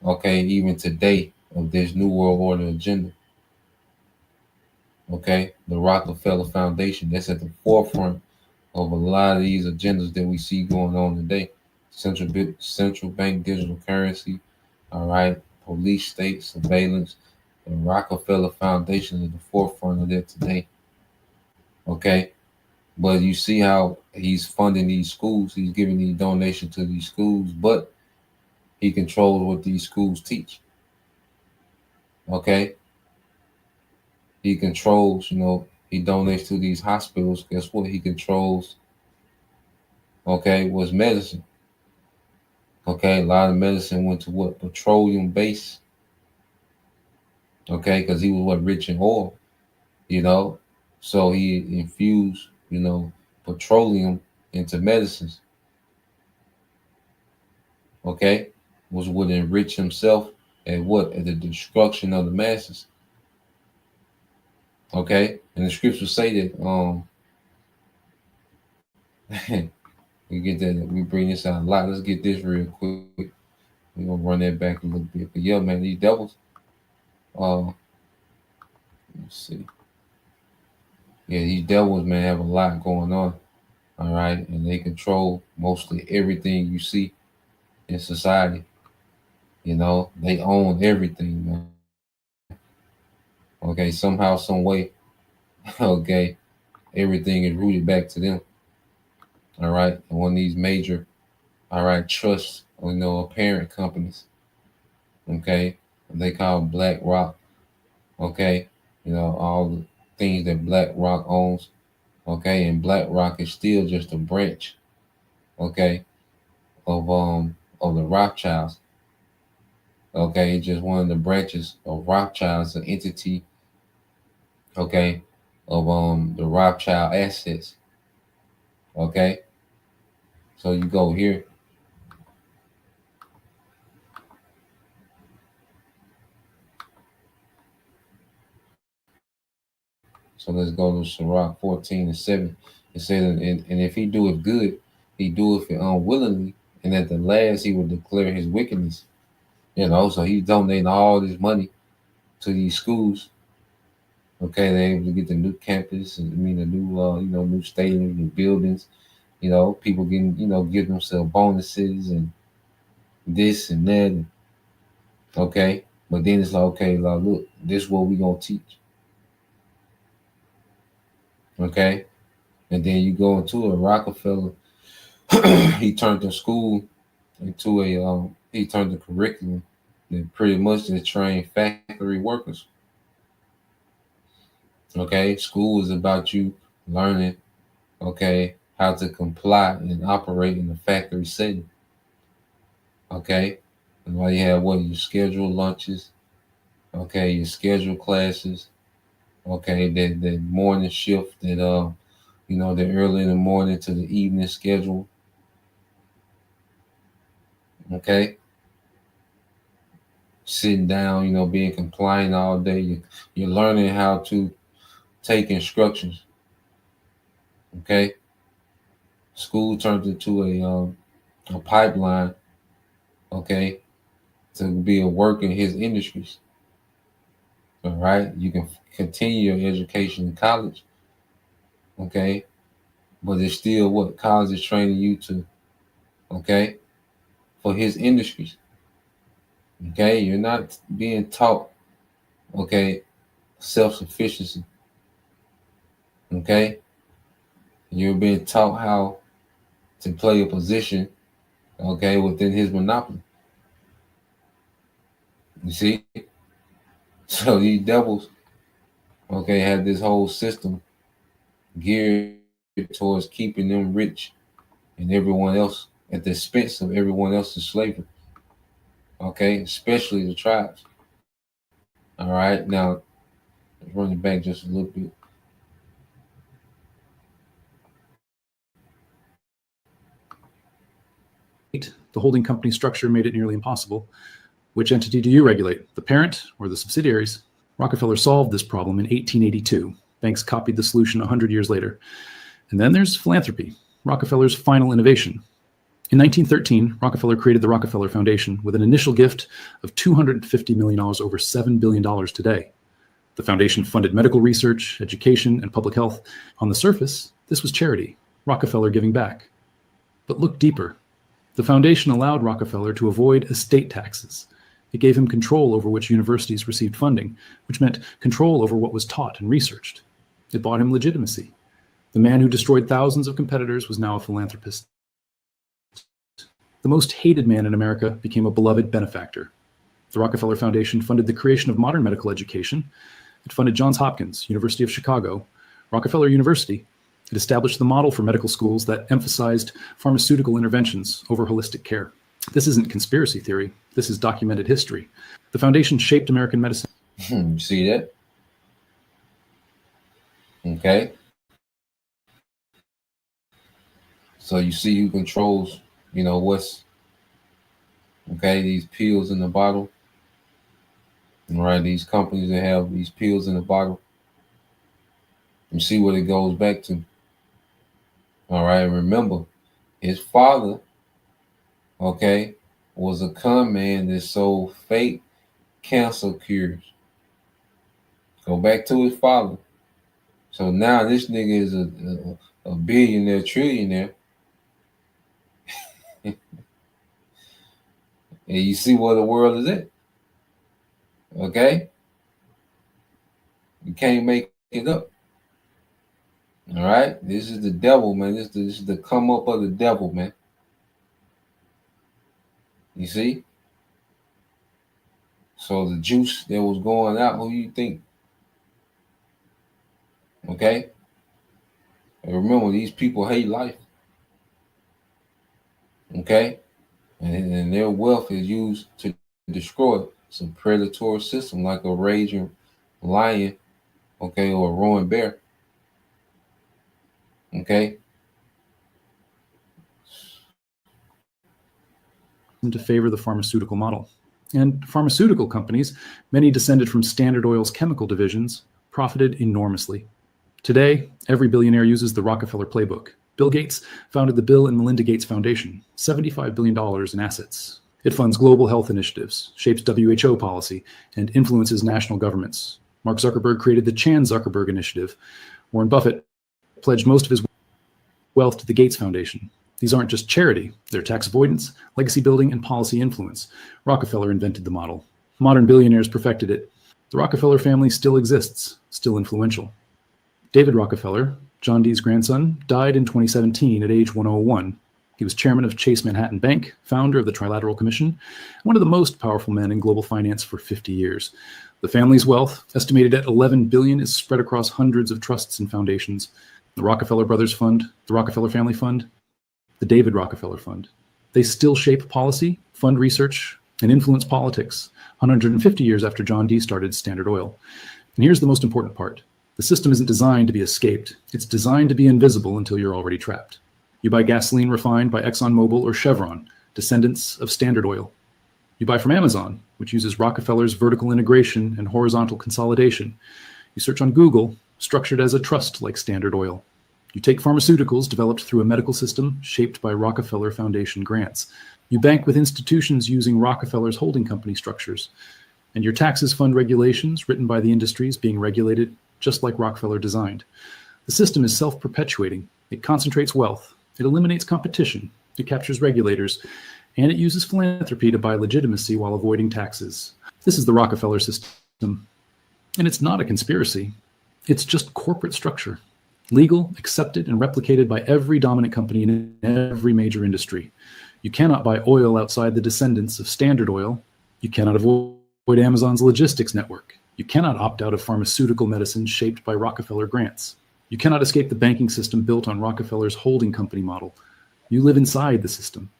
okay, even today, of this New World Order agenda. Okay, the Rockefeller Foundation, that's at the forefront of a lot of these agendas that we see going on today. Central bank digital currency, all right, police state surveillance. The Rockefeller Foundation is at the forefront of that today. Okay, but you see how he's funding these schools, he's giving these donations to these schools, but he controls what these schools teach. Okay, he controls, he donates to these hospitals. Guess what? He controls, okay, what's medicine. Okay, a lot of medicine went to what? Petroleum base. Okay, because he was rich in oil, so he infused, petroleum into medicines. Okay, would enrich himself at what? At the destruction of the masses. Okay, and the scriptures say that we get that, we bring this out a lot. Let's get this real quick. We're gonna run that back a little bit. But yeah, man, these devils. Let's see. Yeah, these devils, man, have a lot going on. All right, and they control mostly everything you see in society. They own everything, man. Okay, somehow, some way, okay, everything is rooted back to them. All right, and one of these major, all right, trust, parent companies. Okay, they call BlackRock. Okay, all the things that BlackRock owns. Okay, and BlackRock is still just a branch, okay, of the Rothschilds. Okay, it's just one of the branches of Rothschilds, an entity, okay, of the Rothschild assets. Okay, so you go here. So let's go to Sirach 14:7. It says, and if he do it good, he doeth it unwillingly, and at the last he will declare his wickedness. So he's donating all this money to these schools. Okay, they're able to get the new campus, and the new new stadiums, new buildings. People getting, give themselves bonuses and this and that. Okay, but then it's like, okay, look, this is what we gonna teach. Okay, and then you go into a Rockefeller. He turned the school into he turned the curriculum that pretty much to train factory workers. Okay, school is about you learning, okay, how to comply and operate in the factory setting. Okay, and while you have your scheduled lunches, okay, your scheduled classes, okay, that morning shift, that the early in the morning to the evening schedule. Okay, sitting down, being compliant all day. You're learning how to take instructions. Okay, school turns into a pipeline. Okay, to be a worker in his industries. All right, you can continue your education in college. Okay, but it's still what college is training you to. Okay, for his industries. Okay, you're not being taught, okay, self-sufficiency. Okay? You're being taught how to play a position, okay, within his monopoly. You see? So these devils, okay, have this whole system geared towards keeping them rich and everyone else at the expense of everyone else's slavery. Okay, especially the tribes. All right, now let's run it back just a little bit. The holding company structure made it nearly impossible. Which entity do you regulate, the parent or the subsidiaries? Rockefeller solved this problem in 1882. Banks copied the solution 100 years later. And then there's philanthropy, Rockefeller's final innovation. In 1913, Rockefeller created the Rockefeller Foundation with an initial gift of $250 million, over $7 billion today. The foundation funded medical research, education, and public health. On the surface, this was charity, Rockefeller giving back. But look deeper. The foundation allowed Rockefeller to avoid estate taxes. It gave him control over which universities received funding, which meant control over what was taught and researched. It bought him legitimacy. The man who destroyed thousands of competitors was now a philanthropist. The most hated man in America became a beloved benefactor. The Rockefeller Foundation funded the creation of modern medical education. It funded Johns Hopkins, University of Chicago, Rockefeller University. It established the model for medical schools that emphasized pharmaceutical interventions over holistic care. This isn't conspiracy theory. This is documented history. The foundation shaped American medicine. You see that? Okay. So you see who controls, what's, okay, these pills in the bottle. All right, these companies that have these pills in the bottle. You see what it goes back to. All right, remember, his father, okay, was a con man that sold fake cancer cures. Go back to his father. So now this nigga is a billionaire, trillionaire. And you see where the world is at. Okay? You can't make it up. All right? This is the devil, man. This is the come up of the devil, man. You see? So the juice that was going out, who you think? Okay? And remember, these people hate life. Okay? And their wealth is used to destroy some predatory system like a raging lion, okay, or a roaring bear. Okay? To favor the pharmaceutical model. And pharmaceutical companies, many descended from Standard Oil's chemical divisions, profited enormously. Today, every billionaire uses the Rockefeller playbook. Bill Gates founded the Bill and Melinda Gates Foundation, $75 billion in assets. It funds global health initiatives, shapes WHO policy, and influences national governments. Mark Zuckerberg created the Chan Zuckerberg Initiative. Warren Buffett pledged most of his wealth to the Gates Foundation. These aren't just charity, they're tax avoidance, legacy building, and policy influence. Rockefeller invented the model. Modern billionaires perfected it. The Rockefeller family still exists, still influential. David Rockefeller, John D's grandson, died in 2017 at age 101. He was chairman of Chase Manhattan Bank, founder of the Trilateral Commission, one of the most powerful men in global finance for 50 years. The family's wealth, estimated at $11 billion, is spread across hundreds of trusts and foundations. The Rockefeller Brothers Fund, the Rockefeller Family Fund, the David Rockefeller Fund. They still shape policy, fund research, and influence politics 150 years after John D. started Standard Oil. And here's the most important part. The system isn't designed to be escaped. It's designed to be invisible until you're already trapped. You buy gasoline refined by ExxonMobil or Chevron, descendants of Standard Oil. You buy from Amazon, which uses Rockefeller's vertical integration and horizontal consolidation. You search on Google, structured as a trust like Standard Oil. You take pharmaceuticals developed through a medical system shaped by Rockefeller Foundation grants. You bank with institutions using Rockefeller's holding company structures. And your taxes fund regulations written by the industries being regulated just like Rockefeller designed. The system is self-perpetuating. It concentrates wealth. It eliminates competition. It captures regulators. And it uses philanthropy to buy legitimacy while avoiding taxes. This is the Rockefeller system. And it's not a conspiracy. It's just corporate structure. Legal, accepted, and replicated by every dominant company in every major industry. You cannot buy oil outside the descendants of Standard Oil. You cannot avoid Amazon's logistics network. You cannot opt out of pharmaceutical medicine shaped by Rockefeller grants. You cannot escape the banking system built on Rockefeller's holding company model. You live inside the system,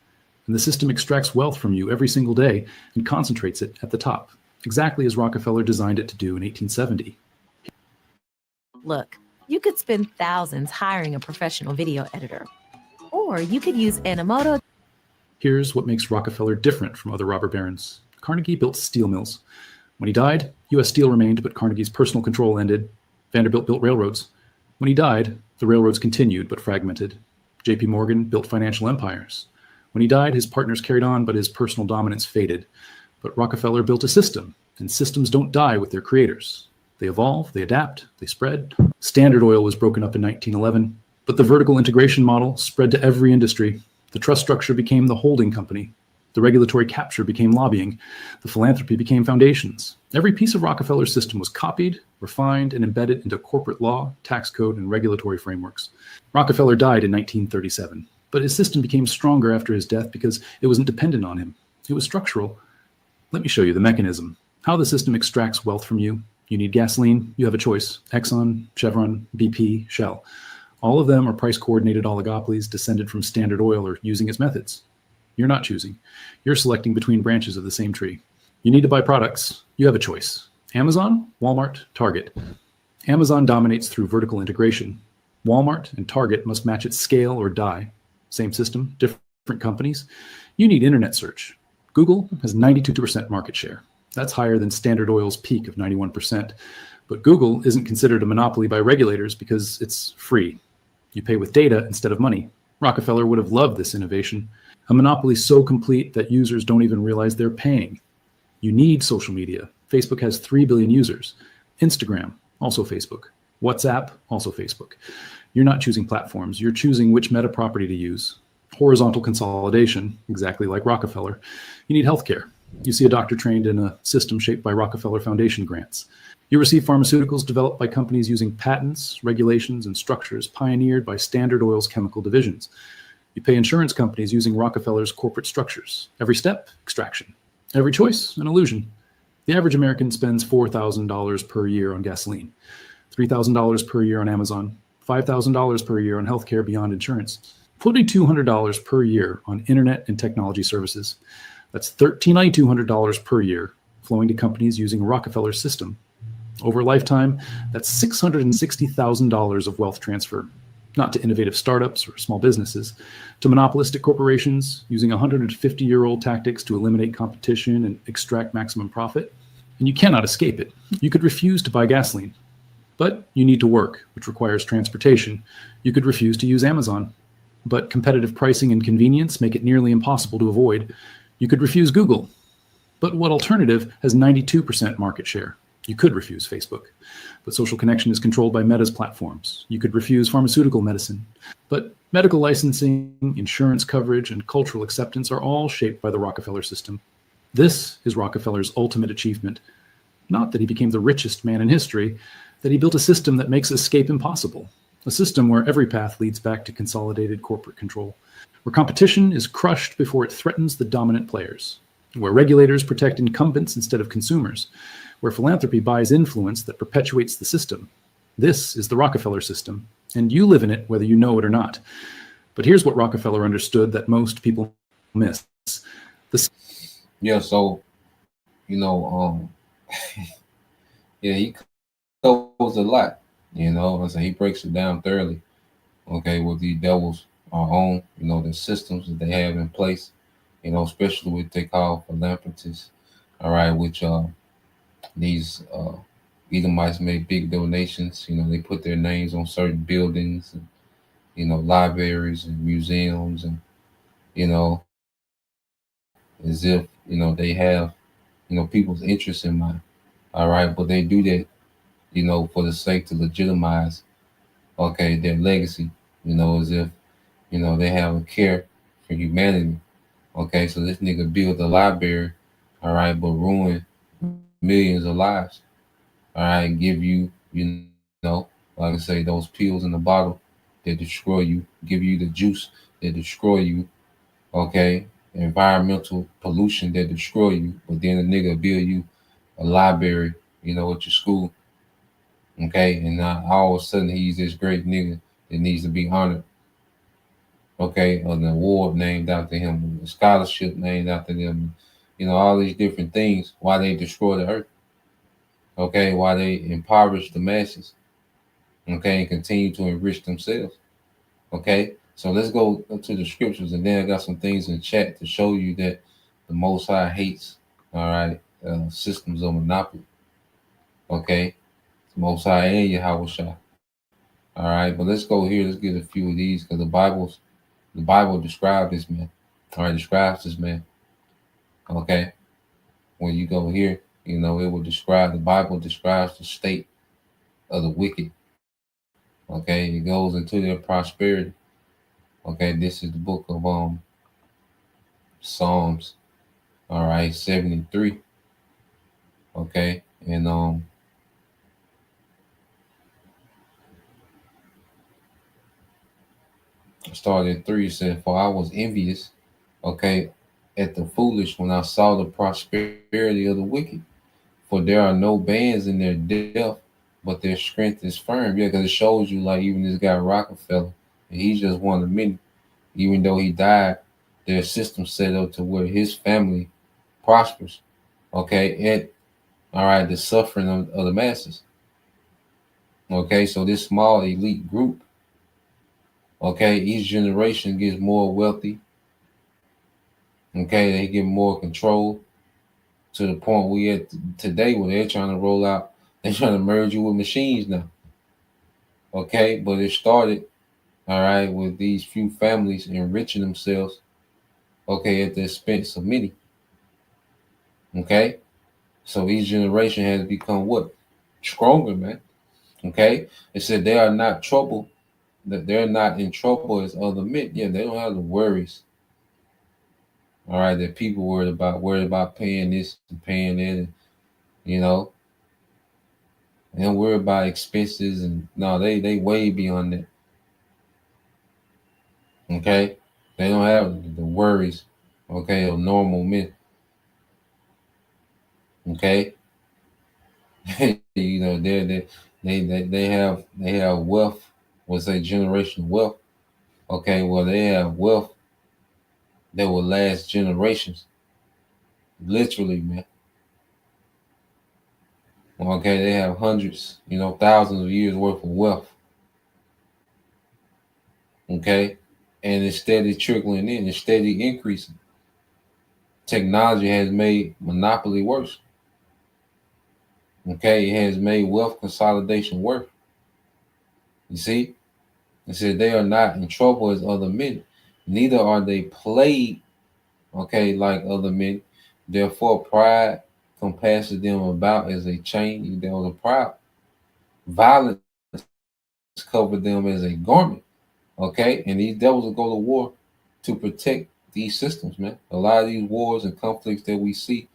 and the system extracts wealth from you every single day and concentrates it at the top, exactly as Rockefeller designed it to do in 1870. Look, you could spend thousands hiring a professional video editor, or you could use Animoto. Here's what makes Rockefeller different from other robber barons. Carnegie built steel mills. When he died, U.S. Steel remained, but Carnegie's personal control ended. Vanderbilt built railroads. When he died, the railroads continued, but fragmented. J.P. Morgan built financial empires. When he died, his partners carried on, but his personal dominance faded. But Rockefeller built a system, and systems don't die with their creators. They evolve, they adapt, they spread. Standard Oil was broken up in 1911, but the vertical integration model spread to every industry. The trust structure became the holding company. The regulatory capture became lobbying. The philanthropy became foundations. Every piece of Rockefeller's system was copied, refined, and embedded into corporate law, tax code, and regulatory frameworks. Rockefeller died in 1937, but his system became stronger after his death because it wasn't dependent on him. It was structural. Let me show you the mechanism. How the system extracts wealth from you. You need gasoline, you have a choice. Exxon, Chevron, BP, Shell. All of them are price-coordinated oligopolies descended from Standard Oil or using its methods. You're not choosing. You're selecting between branches of the same tree. You need to buy products. You have a choice. Amazon, Walmart, Target. Amazon dominates through vertical integration. Walmart and Target must match its scale or die. Same system, different companies. You need internet search. Google has 92% market share. That's higher than Standard Oil's peak of 91%. But Google isn't considered a monopoly by regulators because it's free. You pay with data instead of money. Rockefeller would have loved this innovation. A monopoly so complete that users don't even realize they're paying. You need social media. Facebook has 3 billion users. Instagram, also Facebook. WhatsApp, also Facebook. You're not choosing platforms. You're choosing which meta property to use. Horizontal consolidation, exactly like Rockefeller. You need healthcare. You see a doctor trained in a system shaped by Rockefeller Foundation grants. You receive pharmaceuticals developed by companies using patents, regulations, and structures pioneered by Standard Oil's chemical divisions. You pay insurance companies using Rockefeller's corporate structures. Every step, extraction. Every choice, an illusion. The average American spends $4,000 per year on gasoline, $3,000 per year on Amazon, $5,000 per year on healthcare beyond insurance, $2,200 per year on internet and technology services. That's $1,392 per year flowing to companies using Rockefeller's system. Over a lifetime, that's $660,000 of wealth transfer, not to innovative startups or small businesses, to monopolistic corporations using 150-year-old tactics to eliminate competition and extract maximum profit. And you cannot escape it. You could refuse to buy gasoline, but you need to work, which requires transportation. You could refuse to use Amazon, but competitive pricing and convenience make it nearly impossible to avoid. You could refuse Google, but what alternative has 92% market share? You could refuse Facebook, but social connection is controlled by Meta's platforms. You could refuse pharmaceutical medicine, but medical licensing, insurance coverage, and cultural acceptance are all shaped by the Rockefeller system. This is Rockefeller's ultimate achievement. Not that he became the richest man in history, that he built a system that makes escape impossible. A system where every path leads back to consolidated corporate control, where competition is crushed before it threatens the dominant players, where regulators protect incumbents instead of consumers, where philanthropy buys influence that perpetuates the system. This is the Rockefeller system, and you live in it whether you know it or not. But here's what Rockefeller understood that most people miss. Yeah, so, yeah, he covers a lot, and so he breaks it down thoroughly, okay, what these devils are on, the systems that they have in place, especially what they call philanthropists, all right, which these Edomites make big donations, they put their names on certain buildings and, libraries and museums and, as if, they have, people's interests in mind, all right, but they do that, for the sake to legitimize, okay, their legacy, as if, they have a care for humanity. Okay, so this nigga built a library, all right, but ruin millions of lives. All right, give you, Like I say, those pills in the bottle that destroy you, give you the juice that destroy you. Okay, environmental pollution that destroy you. But then a nigga build you a library, at your school. Okay, and now all of a sudden he's this great nigga that needs to be honored. Okay, an award named after him, a scholarship named after them. All these different things. Why they destroy the earth? Okay, why they impoverish the masses? Okay, and continue to enrich themselves. Okay, so let's go to the scriptures, and then I got some things in chat to show you that the Most High hates, all right, systems of monopoly. Okay, the Most High and Yahweh Shah. All right, but let's go here. Let's get a few of these because the Bible describes this man. All right, describes this man. Okay, when you go here, it will describe the Bible describes the state of the wicked. Okay, it goes into their prosperity. Okay, this is the book of Psalms. All right, 73. Okay, and I started at 3. It said, "For I was envious, okay, at the foolish when I saw the prosperity of the wicked. For there are no bands in their death, but their strength is firm." Yeah, because it shows you, like, even this guy Rockefeller, and he's just one of many. Even though he died, their system set up to where his family prospers. Okay, and all right, the suffering of the masses. Okay, so this small elite group, okay, each generation gets more wealthy. Okay, they get more control to the point we at today where they're trying to roll out, they're trying to merge you with machines now. Okay, but it started, all right, with these few families enriching themselves, okay, at the expense of many. Okay, so each generation has become what? Stronger, man. Okay, it said they are not trouble, that they're not in trouble as other men. Yeah, they don't have the worries. All right, that people worried about paying this and paying that, and you know, they don't worry about expenses, and no, they way beyond that. Okay, they don't have the worries. Okay, of normal men. Okay, they have wealth. What's a generational wealth? Okay, well they have wealth that will last generations. Literally, man. Okay, they have hundreds, thousands of years worth of wealth. Okay, and it's steady trickling in, it's steady increasing. Technology has made monopoly worse. Okay, it has made wealth consolidation worse. You see, it said they are not in trouble as other men, neither are they plagued, okay, like other men. Therefore, pride compasses them about as a chain. There was a pride. Violence covered them as a garment. Okay, and these devils will go to war to protect these systems, man. A lot of these wars and conflicts that we see,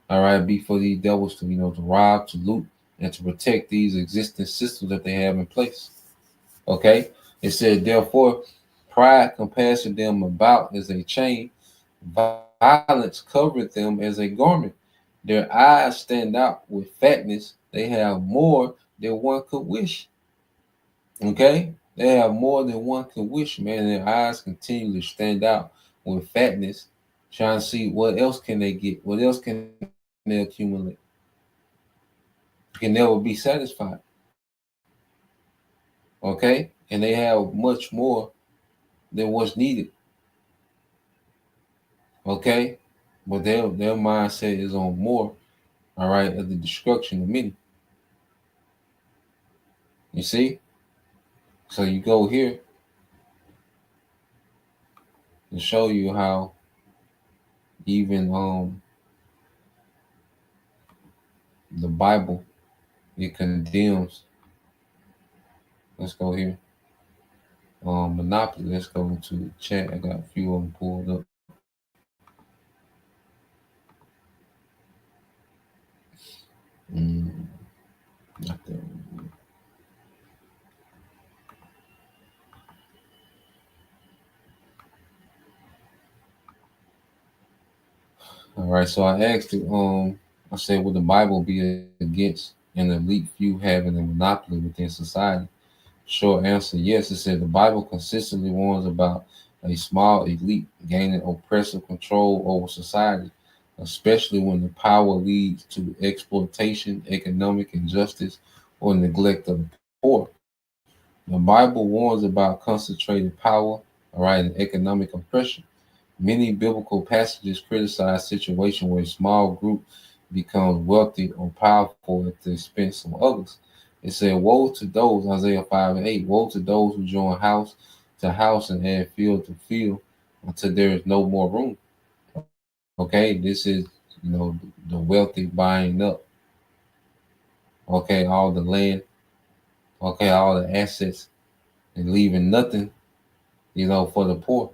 all right, be for these devils to, to rob, to loot, and to protect these existing systems that they have in place. Okay, it said, therefore, pride compasses them about as a chain, violence covered them as a garment. Their eyes stand out with fatness. They have more than one could wish. Okay, they have more than one could wish, man. Their eyes continually stand out with fatness, trying to see what else can they get, what else can they accumulate. Can never be satisfied. Okay, and they have much more than what's needed. Okay, but their mindset is on more. All right, of the destruction of many. You see, so you go here to show you how even the Bible, it condemns. Let's go here. Monopoly. Let's go into chat. I got a few of them pulled up. Mm, not that one. All right, so I asked you, I said, would the Bible be against an elite few having a monopoly within society? Short answer, yes. It said the Bible consistently warns about a small elite gaining oppressive control over society, especially when the power leads to exploitation, economic injustice, or neglect of the poor. The Bible warns about concentrated power, all right, and economic oppression. Many biblical passages criticize situations where a small group becomes wealthy or powerful at the expense of others. It said, woe to those, Isaiah 5 and 8, woe to those who join house to house and add field to field until there is no more room. Okay, this is, the wealthy buying up, okay, all the land, okay, all the assets, and leaving nothing, for the poor,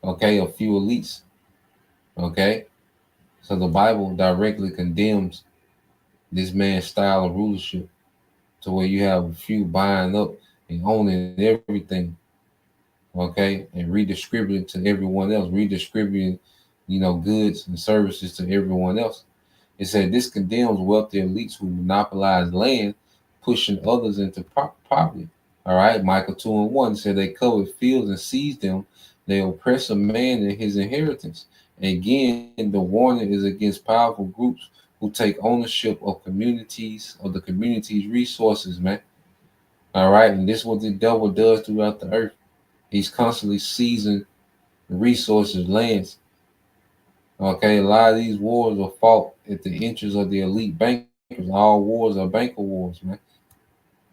okay, a few elites, okay. So the Bible directly condemns this man's style of rulership to where you have a few buying up and owning everything, okay, and redistributing to everyone else, redistributing, goods and services to everyone else. It said this condemns wealthy elites who monopolize land, pushing others into poverty. All right, Michael 2 and 1 said they covered fields and seized them. They oppress a man and his inheritance. Again, the warning is against powerful groups who take ownership of the community's resources, man. All right, and this is what the devil does throughout the earth. He's constantly seizing resources, lands. Okay, a lot of these wars are fought at the interests of the elite bankers. All wars are banker wars, man.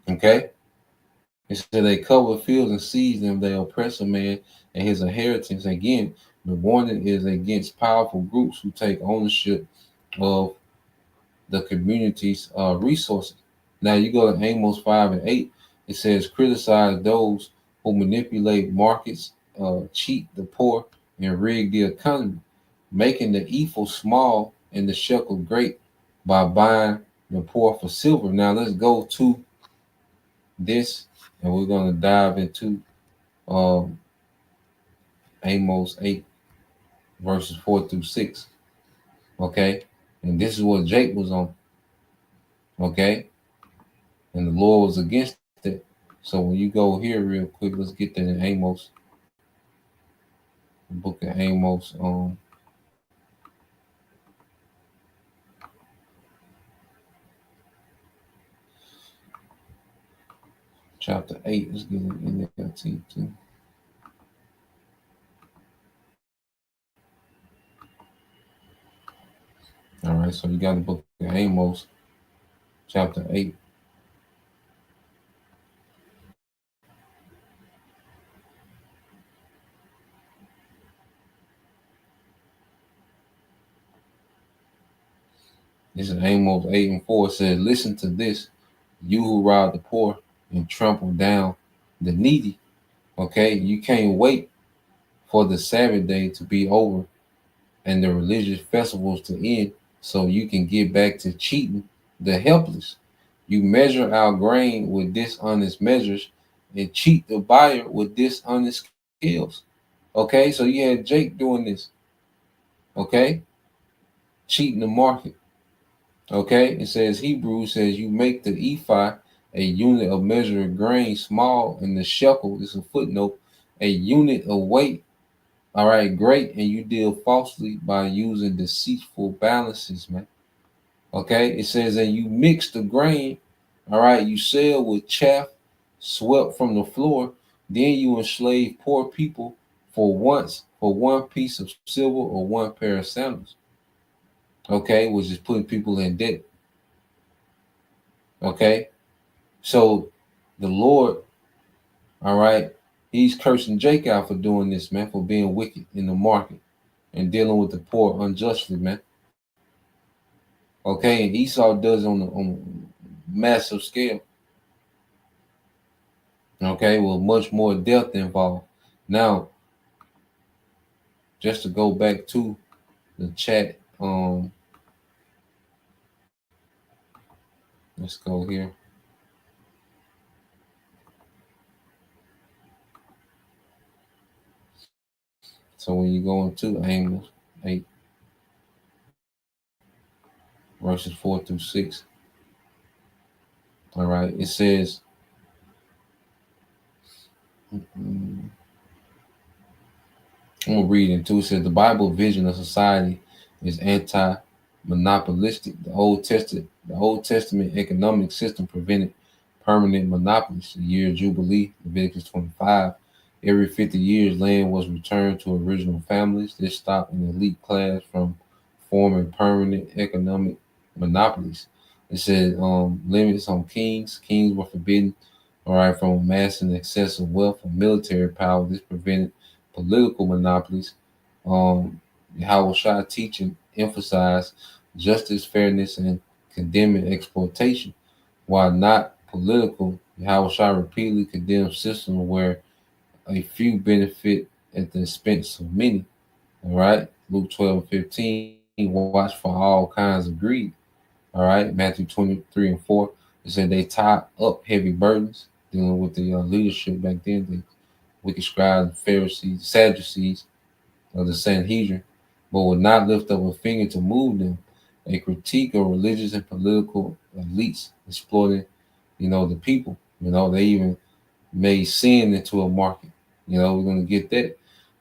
Okay? It said they cover fields and seize them, they oppress a man and his inheritance. Again, the warning is against powerful groups who take ownership of the community's resources. Now you go to Amos 5 and 8, it says, criticize those who manipulate markets, cheat the poor, and rig the economy, making the ephah small and the shekel great by buying the poor for silver. Now let's go to this, and we're going to dive into um, Amos 8, verses 4 through 6. Okay, and this is what Jake was on. Okay, and the Lord was against it. So when you go here real quick, let's get that in Amos, the book of Amos, chapter 8. Let's get it in there too. All right, so you got the book of Amos, chapter 8. This is Amos 8 and 4. It says, listen to this, you who rob the poor and trample down the needy. Okay, you can't wait for the Sabbath day to be over and the religious festivals to end so you can get back to cheating the helpless. You measure our grain with dishonest measures and cheat the buyer with dishonest scales. Okay, so you had Jake doing this. Okay, cheating the market. Okay, it says Hebrews says you make the ephah a unit of measure of grain small, and the shekel, this is a footnote, a unit of weight. All right, great, and you deal falsely by using deceitful balances, man. Okay, it says that you mix the grain. All right, you sell with chaff swept from the floor. Then you enslave poor people for one piece of silver or one pair of sandals. Okay, which is putting people in debt. Okay, so the Lord, all right, he's cursing Jake out for doing this, man, for being wicked in the market and dealing with the poor unjustly, man. Okay, and Esau does on a massive scale. Okay, with much more death involved. Now, just to go back to the chat, let's go here. So when you go into Amos, 8, verses 4 through 6. All right, it says, I'm going to read into it. It says, the Bible vision of society is anti-monopolistic. The Old Testament economic system prevented permanent monopolies. The year of Jubilee, Leviticus 25. Every 50 years, land was returned to original families. This stopped an elite class from forming permanent economic monopolies. It said limits on kings. Kings were forbidden, all right, from amassing excessive wealth or military power. This prevented political monopolies. Howard Shah teaching emphasized justice, fairness, and condemning exploitation. While not political, Howard Shah repeatedly condemned systems where a few benefit at the expense of many. All right, Luke 12:15. Watch for all kinds of greed. All right, Matthew 23 and 4. It said they tied up heavy burdens, dealing with the leadership back then, the wicked scribes, Pharisees, Sadducees of the Sanhedrin, but would not lift up a finger to move them. A critique of religious and political elites exploiting, the people. They even made sin into a market. We're going to get that.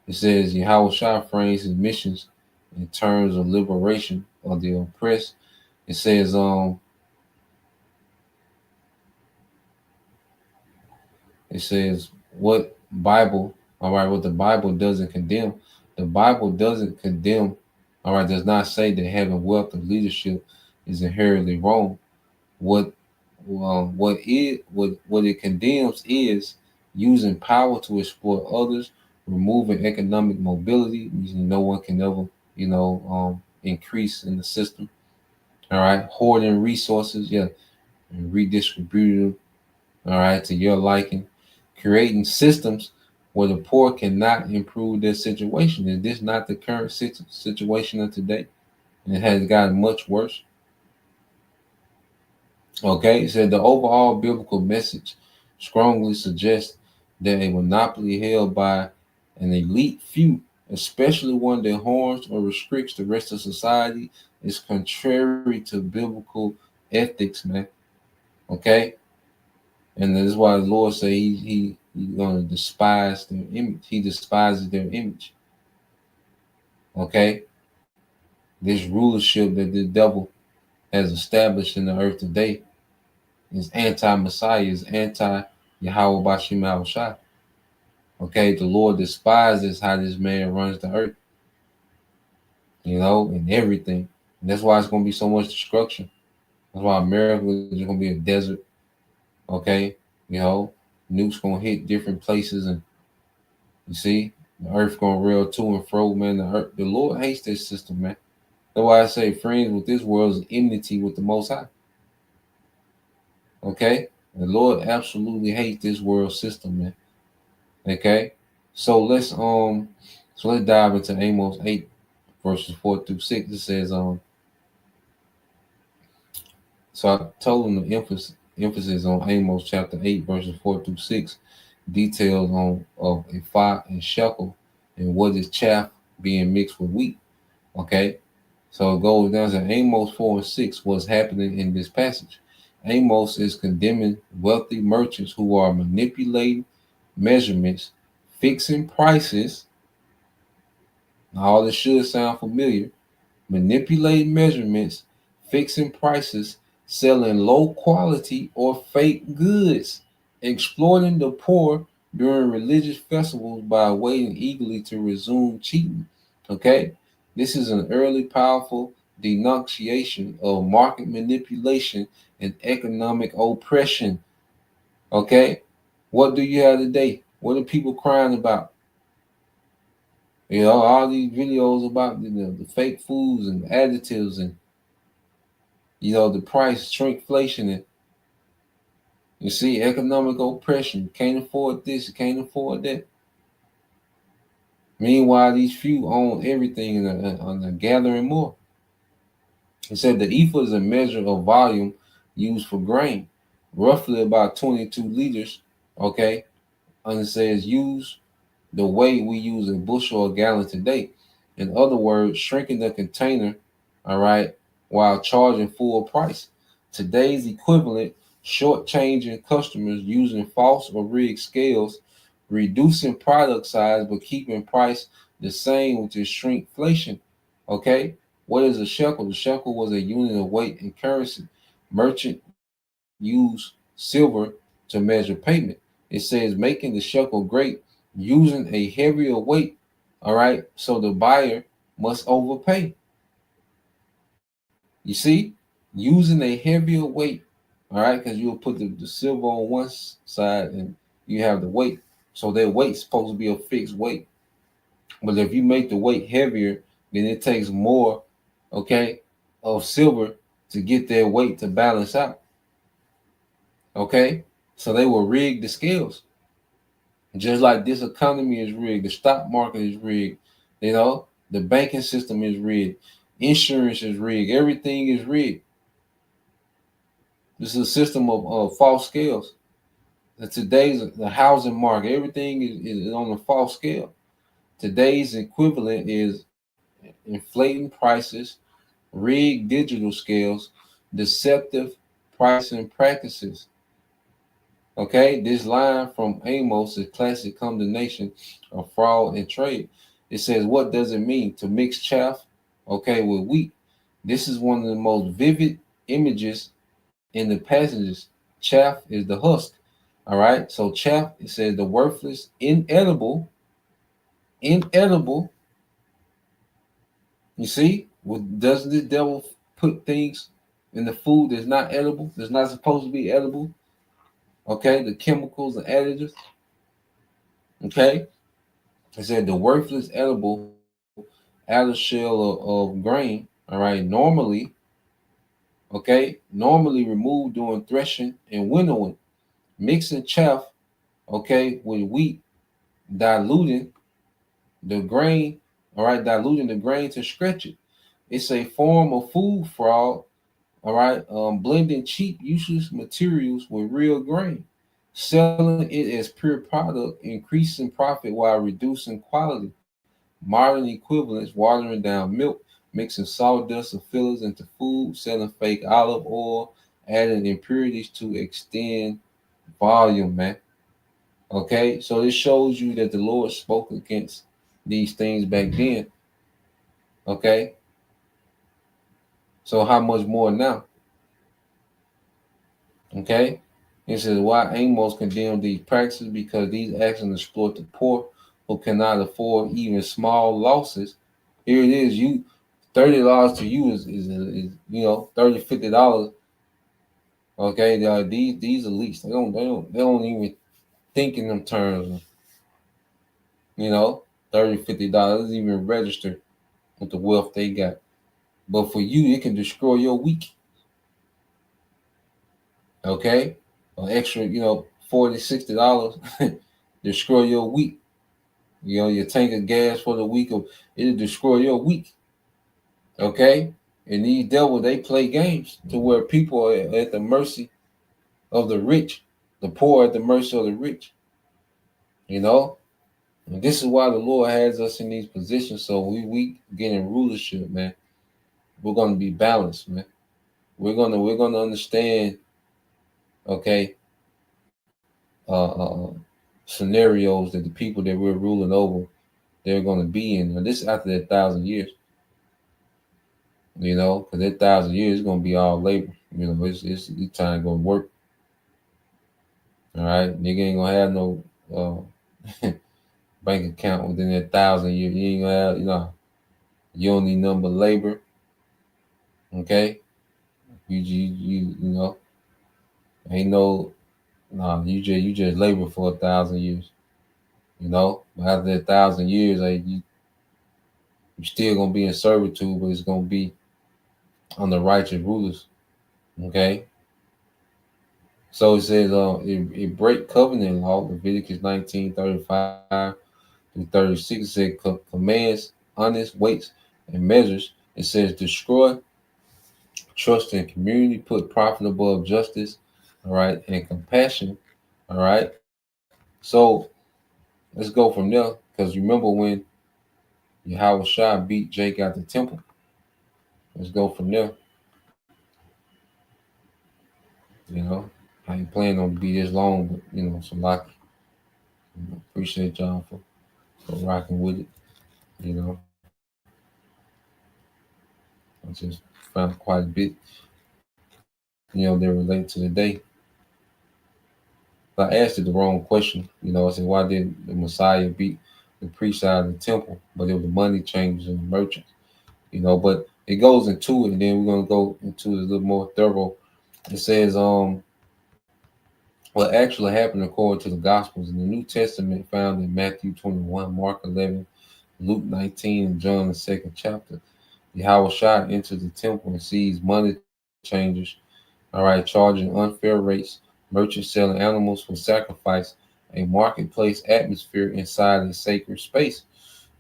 It says Yahweh Shah frames his missions in terms of liberation of the oppressed. It says, what the Bible doesn't condemn. The Bible doesn't condemn, does not say that having wealth of leadership is inherently wrong. What it condemns is using power to exploit others, removing economic mobility, meaning no one can ever, increase in the system. All right, hoarding resources, and redistributing, to your liking, creating systems where the poor cannot improve their situation. Is this not the current situation of today? And it has gotten much worse. Okay, it said the overall biblical message strongly suggests that a monopoly held by an elite few, especially one that harms or restricts the rest of society, is contrary to biblical ethics, man. Okay, and this is why the Lord say he's going to despise their image. He despises their image. Okay, this rulership that the devil has established in the earth today is anti-Messiah, is anti-Yahweh Bashim Yahushua. Okay, the Lord despises how this man runs the earth, and everything. And that's why it's going to be so much destruction. That's why America is going to be a desert. Okay, nukes going to hit different places, and you see, the earth going to rail to and fro, man. The Lord hates this system, man. That's why I say friends with this world is enmity with the Most High. Okay, the Lord absolutely hates this world system, man. Okay, so let's dive into Amos 8 verses 4 through 6. It says so I told him the emphasis on Amos chapter 8 verses 4 through 6, details of a ephah and shekel and what is chaff being mixed with wheat. Okay, so it goes down to Amos 4 and 6. What's happening in this passage? Amos is condemning wealthy merchants who are manipulating measurements, fixing prices. All this should sound familiar. Manipulating measurements, fixing prices, selling low quality or fake goods, exploiting the poor during religious festivals by waiting eagerly to resume cheating. Okay, this is an early powerful denunciation of market manipulation and economic oppression. Okay, what do you have today? What are people crying about? All these videos about the fake foods and additives and the price shrinkflation, and you see economic oppression. Can't afford this, can't afford that. Meanwhile, these few own everything and are gathering more. It said the ephah is a measure of volume used for grain, roughly about 22 liters. Okay, and it says use the way we use a bushel or gallon today. In other words, shrinking the container, all right, while charging full price. Today's equivalent, shortchanging customers using false or rigged scales, reducing product size but keeping price the same, which is shrinkflation. Okay, what is a shekel? The shekel was a unit of weight in currency. Merchant used silver to measure payment. It says making the shekel great, using a heavier weight. All right, so the buyer must overpay. You see, using a heavier weight. All right, because you'll put the silver on one side and you have the weight. So their weight's supposed to be a fixed weight. But if you make the weight heavier, then it takes more, okay, of silver to get their weight to balance out. Okay, so they will rig the scales. Just like this economy is rigged, the stock market is rigged, you know, the banking system is rigged, insurance is rigged, everything is rigged. This is a system of false scales. And today's the housing market, everything is on a false scale. Today's equivalent is inflating prices, rigged digital scales, deceptive pricing practices. Okay, this line from Amos is classic condemnation of fraud and trade. It says, what does it mean to mix chaff, okay, with wheat? This is one of the most vivid images in the passages. Chaff is the husk. All right, so chaff, it says the worthless, inedible. You see, doesn't the devil put things in the food that's not edible, that's not supposed to be edible? Okay, the chemicals and additives. Okay, it said the worthless edible outer shell of grain. All right, normally removed during threshing and winnowing, mixing chaff, okay, with wheat, diluting the grain. All right, diluting the grain to stretch it. It's a form of food fraud. All right, blending cheap, useless materials with real grain, selling it as pure product, increasing profit while reducing quality. Modern equivalents, watering down milk, mixing sawdust or fillers into food, selling fake olive oil, adding impurities to extend volume, man. Okay, so this shows you that the Lord spoke against these things back then. Okay, so how much more now? Okay, it says why Amos condemned these practices, because these actions exploit the poor who cannot afford even small losses. Here it is, you $30 to you is you know, $30-$50. Okay, these elites, they don't even think in them terms. You know, $30-$50 doesn't even register with the wealth they got. But for you, it can destroy your week. Okay, an extra, you know, $40-$60 destroy your week. You know, your tank of gas for the week, it'll destroy your week. Okay, and these devils, they play games to where people are at the mercy of the rich, the poor at the mercy of the rich. You know, and this is why the Lord has us in these positions, so we get in rulership, man. We're gonna be balanced, man. We're gonna understand, okay, scenarios that the people that we're ruling over, they're gonna be in. And this is after that 1,000 years, you know, because that 1,000 years is gonna be all labor. You know, it's time gonna work. All right, nigga ain't gonna have no bank account within that 1,000 years. You ain't gonna have, you know, you don't need nothing but labor. Okay, you know, ain't no, nah, you just labor for 1,000 years. You know, but after that 1,000 years, like you still gonna be in servitude, but it's gonna be under righteous rulers. Okay, so it says, it break covenant law. Leviticus 19:35 through 36. It said commands honest weights and measures. It says destroy trust in community, put profit above justice. All right, and compassion. All right, so let's go from there, because remember when Yahweh Shah beat Jake out the temple. Let's go from there. You know, I ain't planning on to be this long, but you know, so like, appreciate y'all for rocking with it. You know, I just found quite a bit, you know, that relate to the day. I asked it the wrong question. You know, I said, why did the Messiah beat the priest out of the temple? But it was the money changers and the merchants. You know, but it goes into it, and then we're gonna go into it a little more thorough. It says, what actually happened according to the Gospels in the New Testament, found in Matthew 21, Mark 11, Luke 19, and John the second chapter. Yahweh Shah enters the temple and sees money changers, all right, charging unfair rates, merchants selling animals for sacrifice, a marketplace atmosphere inside a sacred space.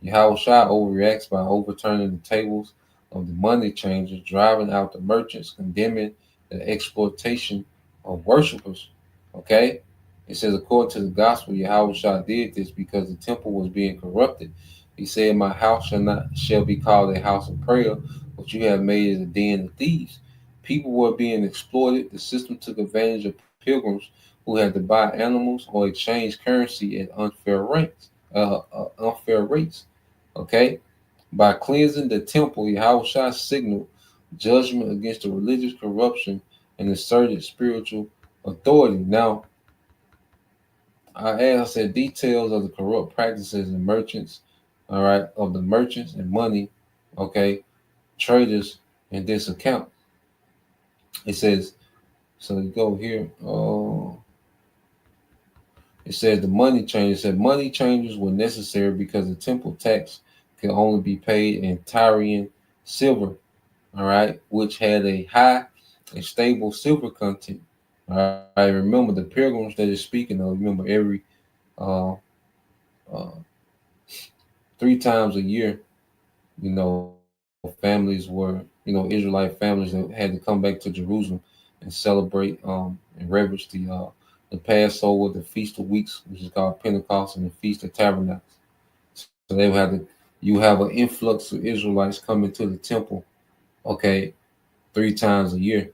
Yahweh Shah overreacts by overturning the tables of the money changers, driving out the merchants, condemning the exploitation of worshipers. Okay? It says, according to the gospel, Yahweh Shah did this because the temple was being corrupted. He said, my house shall be called a house of prayer, but you have made it a den of thieves. People were being exploited. The system took advantage of pilgrims who had to buy animals or exchange currency at unfair rates. Unfair rates. Okay, by cleansing the temple, Yahweh Shah signaled judgment against the religious corruption and asserted spiritual authority. Now, I said details of the corrupt practices and merchants, all right, of the merchants and money, okay, traders in this account. It says, so you go here. It says the money changers. It said money changers were necessary because the temple tax could only be paid in Tyrian silver, all right, which had a high and stable silver content. All right, I remember the pilgrims that is speaking of. Remember every uh, uh, 3 times a year, you know, families were, you know, Israelite families that had to come back to Jerusalem and celebrate and reverence the Passover, the Feast of Weeks, which is called Pentecost, and the Feast of Tabernacles. So they would have to, you have an influx of Israelites coming to the temple, okay, 3 times a year,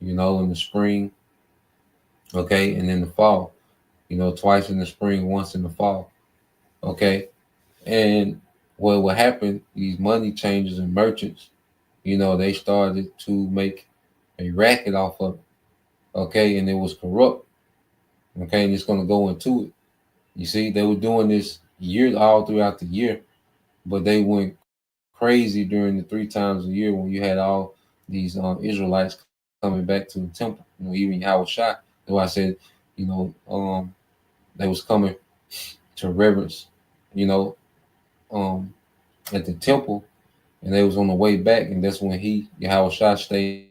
you know, in the spring, okay, and in the fall, you know, twice in the spring, once in the fall, okay. And what would happen, these money changers and merchants, you know, they started to make a racket off of it, okay, and it was corrupt, okay, and it's going to go into it. You see, they were doing this year all throughout the year, but they went crazy during the 3 times a year when you had all these Israelites coming back to the temple. You know, even Yahweh Shah. That's why I said, you know, they was coming to reverence, you know, at the temple, and they was on the way back, and that's when Yahweh Shah stayed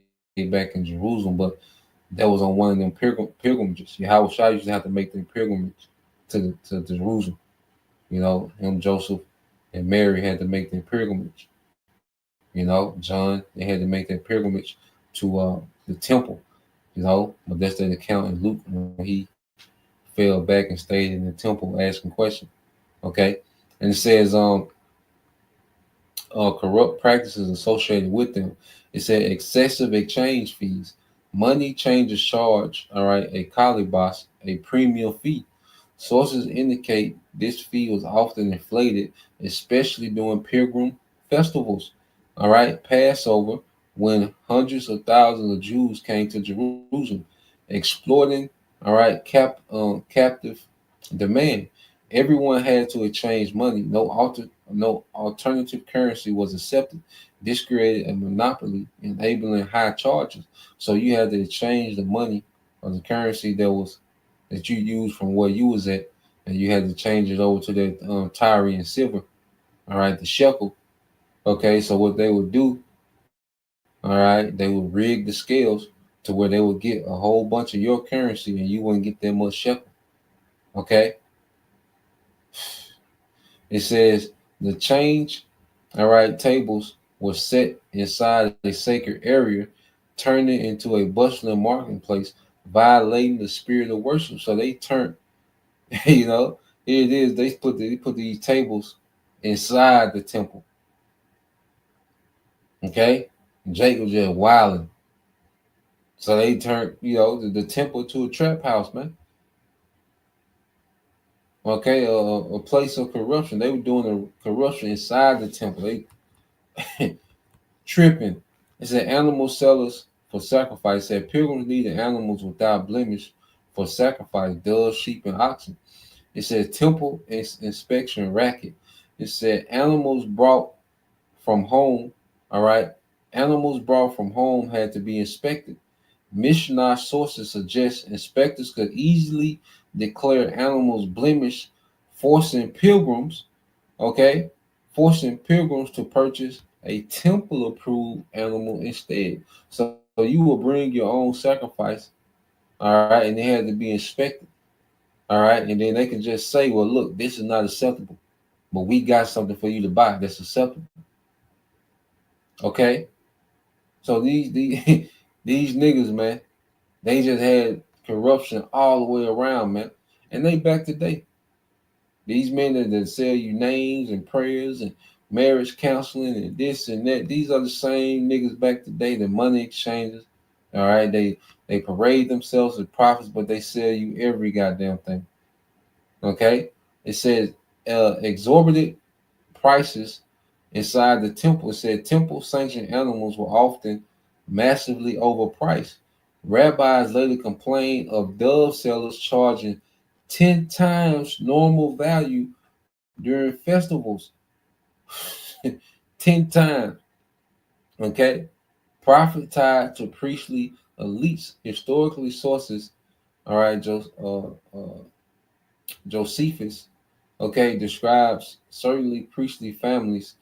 back in Jerusalem. But that was on one of them pilgrimages. Yahweh Shah used to have to make their pilgrimage to Jerusalem. You know, him, Joseph, and Mary had to make their pilgrimage. You know, John, they had to make their pilgrimage to the temple. You know, but that's the account in Luke when he fell back and stayed in the temple asking questions. Okay, and it says corrupt practices associated with them. It said excessive exchange fees. Money changers charge, all right, a kalibas, a premium fee. Sources indicate this fee was often inflated, especially during pilgrim festivals, all right, Passover, when hundreds of thousands of Jews came to Jerusalem, exploiting, all right, captive demand. Everyone had to exchange money. No alternative currency was accepted. This created a monopoly, enabling high charges. So you had to exchange the money or the currency that you used from where you was at, and you had to change it over to the Tyrian silver. All right, the shekel. Okay, so what they would do, all right, they would rig the scales to where they would get a whole bunch of your currency, and you wouldn't get that much shekel. Okay. It says the change, all right, tables were set inside a sacred area, turning it into a bustling marketplace, violating the spirit of worship. So they turned, you know, here it is. They put these tables inside the temple. Okay? Jacob just wilding. So they turned, the temple to a trap house, man. Okay, a place of corruption. They were doing the corruption inside the temple. They tripping. It said animal sellers for sacrifice. It said pilgrims needed animals without blemish for sacrifice, doves, sheep, and oxen. It said temple inspection racket. It said animals brought from home. All right, animals brought from home had to be inspected. Mishnah sources suggest inspectors could easily declare animals blemished, forcing pilgrims to purchase a temple-approved animal instead. So you will bring your own sacrifice, all right, and they had to be inspected, all right, and then they can just say, well, look, this is not acceptable, but we got something for you to buy that's acceptable. Okay, so these these niggas, man, they just had corruption all the way around, man, and they back today. These men that sell you names and prayers and marriage counseling and this and that, these are the same niggas back today, the money exchangers. All right, they parade themselves as prophets, but they sell you every goddamn thing. Okay, it says exorbitant prices inside the temple. It said temple sanctioned animals were often massively overpriced. Rabbis later complained of dove sellers charging 10 times normal value during festivals. 10 times. Okay. Profit tied to priestly elites. Historically, sources, all right, Josephus, okay, describes certainly priestly families,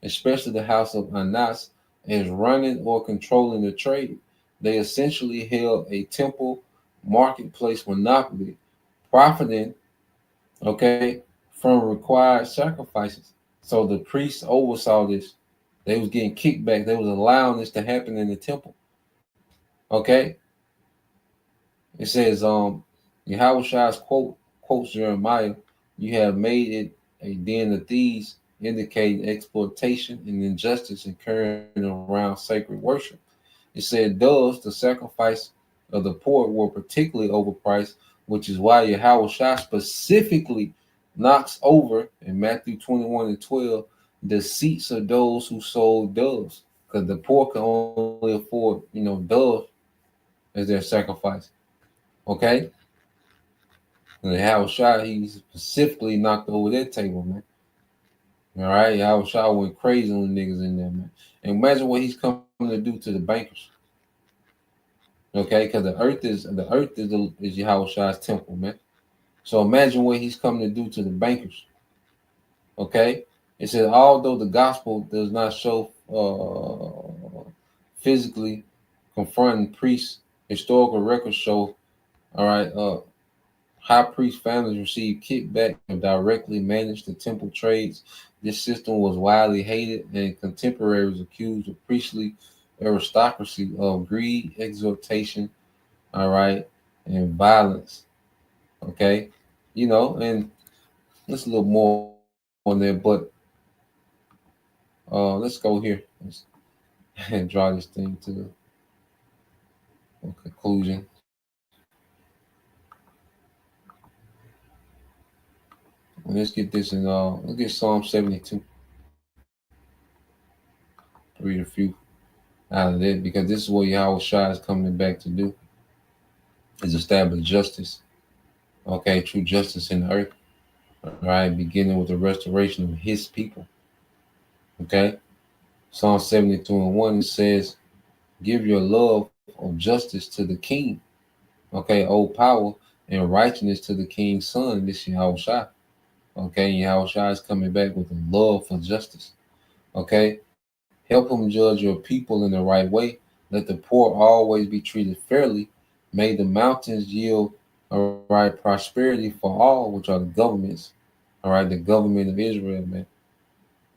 especially the house of Anas, as running or controlling the trade. They essentially held a temple marketplace monopoly, profiting, okay, from required sacrifices. So the priests oversaw this. They was getting kickback. They was allowing this to happen in the temple. Okay. It says, Yahweh quotes Jeremiah, you have made it a den of thieves, indicating exploitation and injustice occurring around sacred worship. It said doves, the sacrifice of the poor, were particularly overpriced, which is why Yahweh specifically knocks over in Matthew 21:12 the seats of those who sold doves, because the poor can only afford, doves as their sacrifice. Okay? And Yahweh he specifically knocked over that table, man. All right, Yahweh went crazy on the niggas in there, man. And imagine what he's coming to do to the bankers. Okay, because the earth is Yahweh's temple, man. So imagine what he's coming to do to the bankers. Okay, it says although the gospel does not show physically confronting priests, historical records show, all right, high priest families received kickback and directly managed the temple trades. This system was widely hated, and contemporaries accused of priestly aristocracy of greed, exhortation, all right, and violence. Okay, and there's a little more on there, but let's go here and draw this thing to a conclusion. Let's get this in. Let's get Psalm 72. Read a few out of it, because this is what Yahweh Shai is coming back to do: is establish justice. Okay, true justice in the earth. All right, beginning with the restoration of His people. Okay, Psalm 72:1 says, "Give your love of justice to the king." Okay, old power and righteousness to the king's son. This is Yahweh Shai. Okay, Yahweh Shai is coming back with a love for justice. Okay, help him judge your people in the right way. Let the poor always be treated fairly. May the mountains yield, all right, prosperity for all, which are the governments. All right, the government of Israel, man.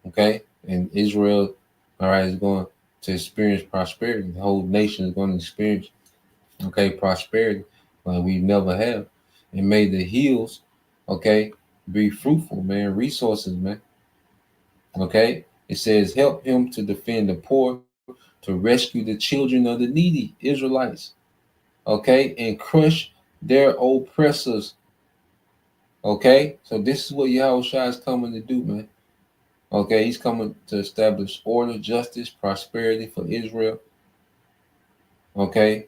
Okay, and Israel, all right, is going to experience prosperity. The whole nation is going to experience, okay, prosperity like we never have. And may the hills, okay, be fruitful, man. Resources, man. Okay, it says, help him to defend the poor, to rescue the children of the needy Israelites. Okay, and crush their oppressors. Okay, so this is what Yahushua is coming to do, man. Okay, he's coming to establish order, justice, prosperity for Israel. Okay,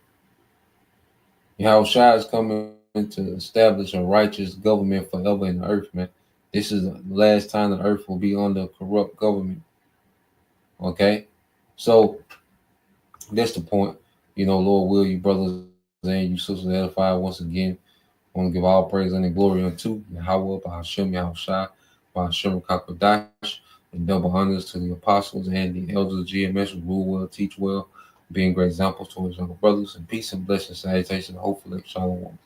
Yahushua is coming to establish a righteous government forever in the earth, man. This is the last time the earth will be under corrupt government. Okay, so that's the point. You know, Lord will you brothers and you sisters edify once again. I want to give all praise and glory unto Yahweh, Bahashem, Yahushua, Bahashem, Kakodash, and double honors to the apostles and the elders of GMS who rule well, teach well, being great examples to his younger brothers, and peace and blessings, salutation, hopefully, shalom.